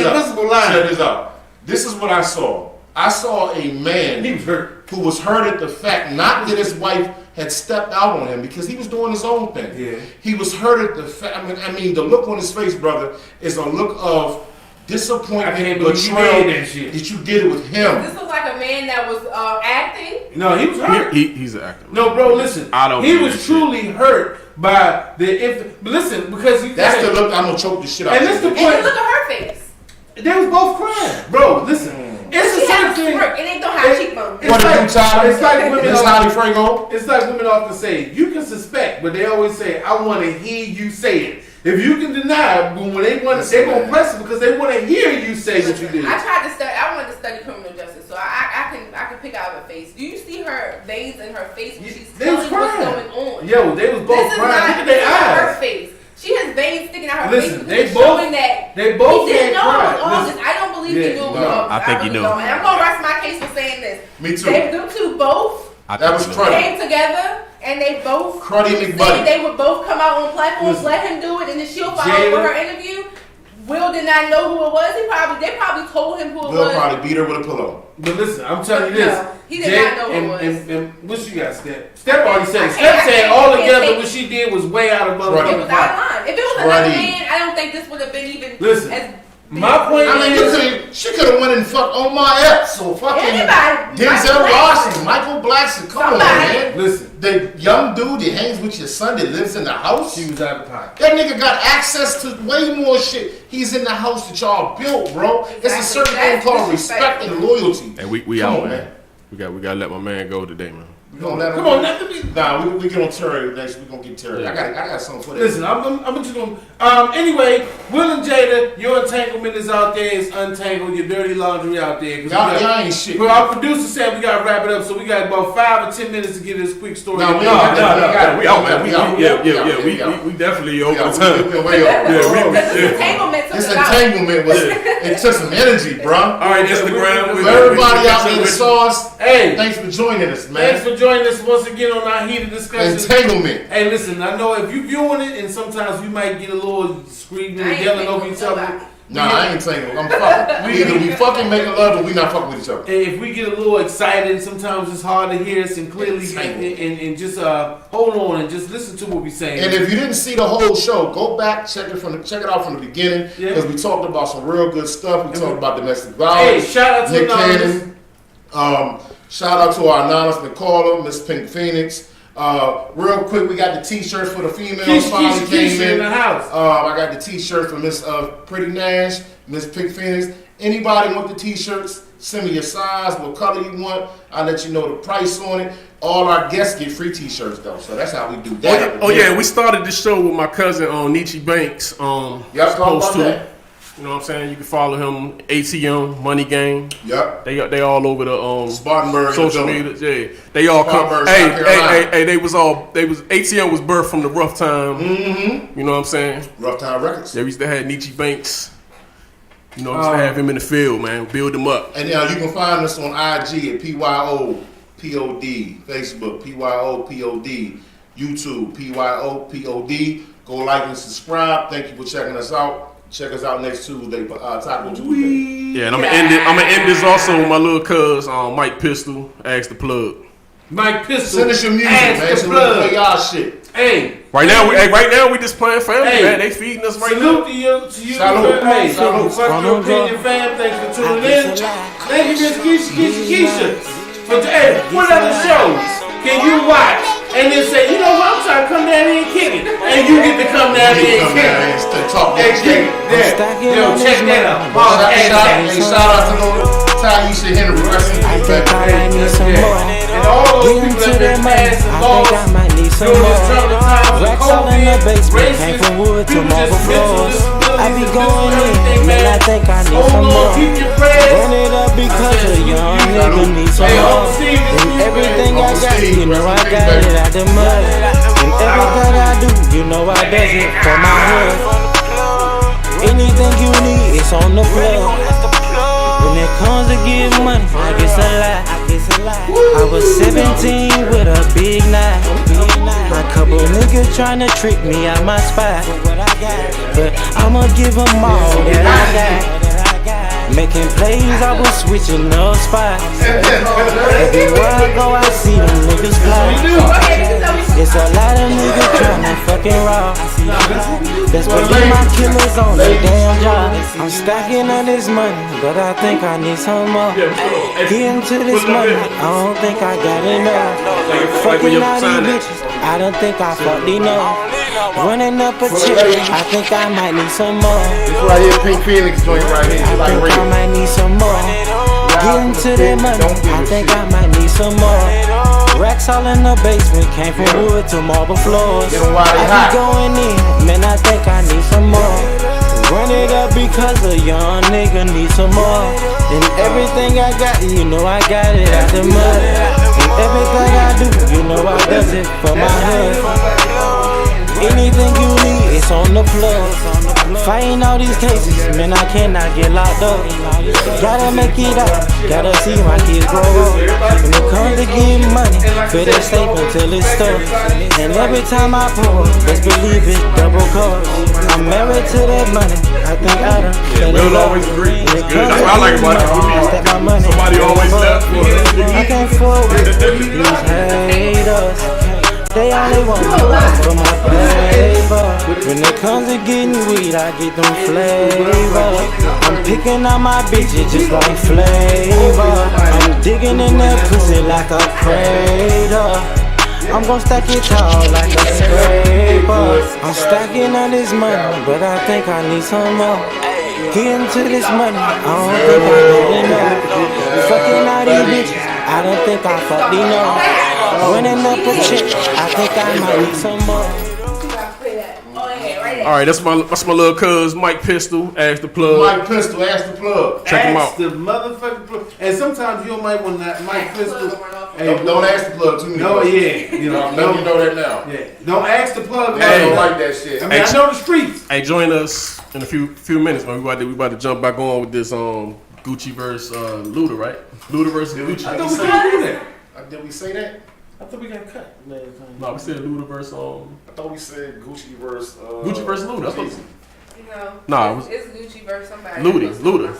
invisible line. Check this out. This is what I saw. I saw a man who was hurt at the fact not that his wife had stepped out on him because he was doing his own thing. Yeah. He was hurt at the fact. I mean, the look on his face, brother, is a look of disappointment and betrayal that you did it with him. This was like a man that was acting. No, he was hurt. He's an actor. No, bro, listen. I don't. He was truly hurt by the. Listen, because that's the look. I'm gonna choke this shit out. And that's the point. And look at her face. They was both crying, bro. Listen. It's a certain thing. It ain't don't have cheekbones. It's like women often say, you can suspect, but they always say, I want to hear you say it. If you can deny, but when they want, they're gonna press it because they want to hear you say what you did. I tried to study. I wanted to study criminal justice, so I can pick out her face. Do you see her veins in her face when she's telling what's going on? Yo, they was both crying. Look at their eyes. Her face. She has veins sticking out her face. They both showing that they both he didn't know cry. it was August. I don't believe he knew it was August. I think he knew. And I'm gonna rest my case for saying this. Me too. Them two both came together and they both said they would both come out on platforms, let him do it, and then she'll follow up with her interview. Will did not know who it was. They probably told him who it was. Will probably beat her with a pillow. But listen, I'm telling you this. No, he did not know who it was. And what you got, Steph? Steph already said it. Steph said all together what she did was way out of It was out of line. If it was another man, I don't think this would have been even as my point is, she could have went and fucked on my ex. So fucking Denzel Washington, Michael Blackson. Come on, man. Listen, the young dude that hangs with your son that lives in the house. She was out of pocket. That nigga got access to way more shit. He's in the house that y'all built, bro. It's a certain thing called respect and loyalty. And we Come out, on, man. We gotta let my man go today, man. We gonna let him Come on, let me. Nah, we get on Terry next. We gonna get Terry. I got something for that. Listen, I'm just gonna. Anyway, Will and Jada, your entanglement is out there. It's untangled. Your dirty laundry out there. Y'all ain't shit. Well, our producer said we gotta wrap it up, so we got about 5 or 10 minutes to get this quick story. We out, man. We definitely over the time. This entanglement was. It took some energy, bro. All right, Instagram. For everybody out there that saw us, hey, thanks for joining us, man. Thanks for joining us once again on our heated discussion. Entanglement. Hey, listen, I know if you viewing it, and sometimes we might get a little screaming and yelling over each other. Nah, I ain't tangled. I'm fucking. Either we fucking making love or we not fucking with each other. And if we get a little excited, sometimes it's hard to hear us and clearly and just hold on and just listen to what we're saying. And if you didn't see the whole show, go back, check it out from the beginning because we talked about some real good stuff. We talked about domestic violence. Hey, shout out to Nick Cannon. Shout out to our anonymous caller, Miss Pink Phoenix. Real quick, we got the t-shirts for the females finally came in the house. I got the t-shirt for Miss Pretty Nash, Miss Pink Phoenix. Anybody want the t-shirts? Send me your size, what color you want. I'll let you know the price on it. All our guests get free t-shirts though, so that's how we do that. We started the show with my cousin on Nietzsche Banks. Y'all talk about that. You know what I'm saying? You can follow him, ATM, Money Gang. Yep. They all over the Spartanburg social media. Yeah. They all come. Hey, ATM was birthed from the Rough Time. Mm-hmm. You know what I'm saying? Rough Time Records. They used to have Nietzsche Banks. You know what I'm saying? Have him in the field, man. Build him up. And you can find us on IG at PYOPod, Facebook PYOPod, YouTube PYOPod. Go like and subscribe. Thank you for checking us out. Check us out next Tuesday, Taco Tuesday. Yeah, and I'm gonna end this also with my little cuz, Mike Pistol. Ask the plug. Mike Pistol. Send us your music, man. So we can play y'all shit. Hey. Right now we just playing family, man. They feeding us right now. Salute to you. Salute. Hey, salute. Fuck your opinion, fam. Thanks for tuning in. Thank you, Miss Keisha. Hey, what other shows can you watch and then say, you know what, I'm trying to come down here and kick it, and you get to come down here and kick it. Talk that shit. Yo, check that out. Shout out to Taisha Henry. And all those people that been passed and lost during this troubled times of COVID, racism, people just mental disabilities, I be going in, man, I think I need some more. Run it up because a young nigga need some more. And everything I got, you know I got it out the mud. And everything I do, you know I does it for my hood. Anything you need, it's on the floor. When it comes to give money, I guess a lot. I was 17 with a big knife. A couple niggas tryna trick me out my spot, but I'ma give them all that I got. Making plays, I was switching up spots. Everywhere I go, I see them niggas fly. It's a lot of niggas tryna fucking rob. Best believe my killers on their damn job. I'm stacking on this money, but I think I need some more. Getting to this money, I don't think I got enough. Fucking all these bitches, I don't think I fucked enough. Running up a check, I think I might need some more. This right here, Pink Phoenix joint right here. I think I might need some more. Getting to that money, I think I might need some more. Racks all in the basement, came from wood to marble floors. I be going in, man, I think I need some more. Run it up because a young nigga need some more. And everything I got, you know I got it out the mud. And everything I do, you know I does it for my hood. Anything you need, it's on the floor. Fighting all these cases, man, I cannot get locked up. Gotta make it out, gotta see my kids grow up. When it comes to getting money, better stay until it's stuck. And every time I pull, best believe it, double cost. I'm married to that money, I think I done fell in love. Always agree. That's good. That's what I like about it. Somebody always left for it. I can't afford these haters. They only want me for my flavor. When it comes to getting weed, I get them flavor. I'm picking out my bitches just like flavor. I'm digging in that pussy like a crater. I'm gon' stack it tall like a scraper. I'm stacking on this money, but I think I need some more. Getting to this money, I don't think I got enough. Fucking all these bitches, I don't think I fucked enough. Running up a check, I think I might need some more. Alright, that's my little cuz Mike Pistol, Ask the Plug. Mike Pistol, Ask the Plug. Check him out. Ask the motherfucking plug. And sometimes you might want that Mike Pistol. Hey, don't ask the plug too many. No, yeah. You know, let me know that now. Yeah. Don't ask the plug. I don't like that shit. I mean, I know the streets. Hey, join us in a few minutes, man. We about to jump back on with this Gucci versus Luda, right? Luda versus Gucci. I thought we couldn't do that. Did we say that? I thought we got cut last time. No, we said Luda versus I thought we said Gucci versus Gucci versus Luda. That's what. You know, nah, it's Gucci versus somebody. Luda.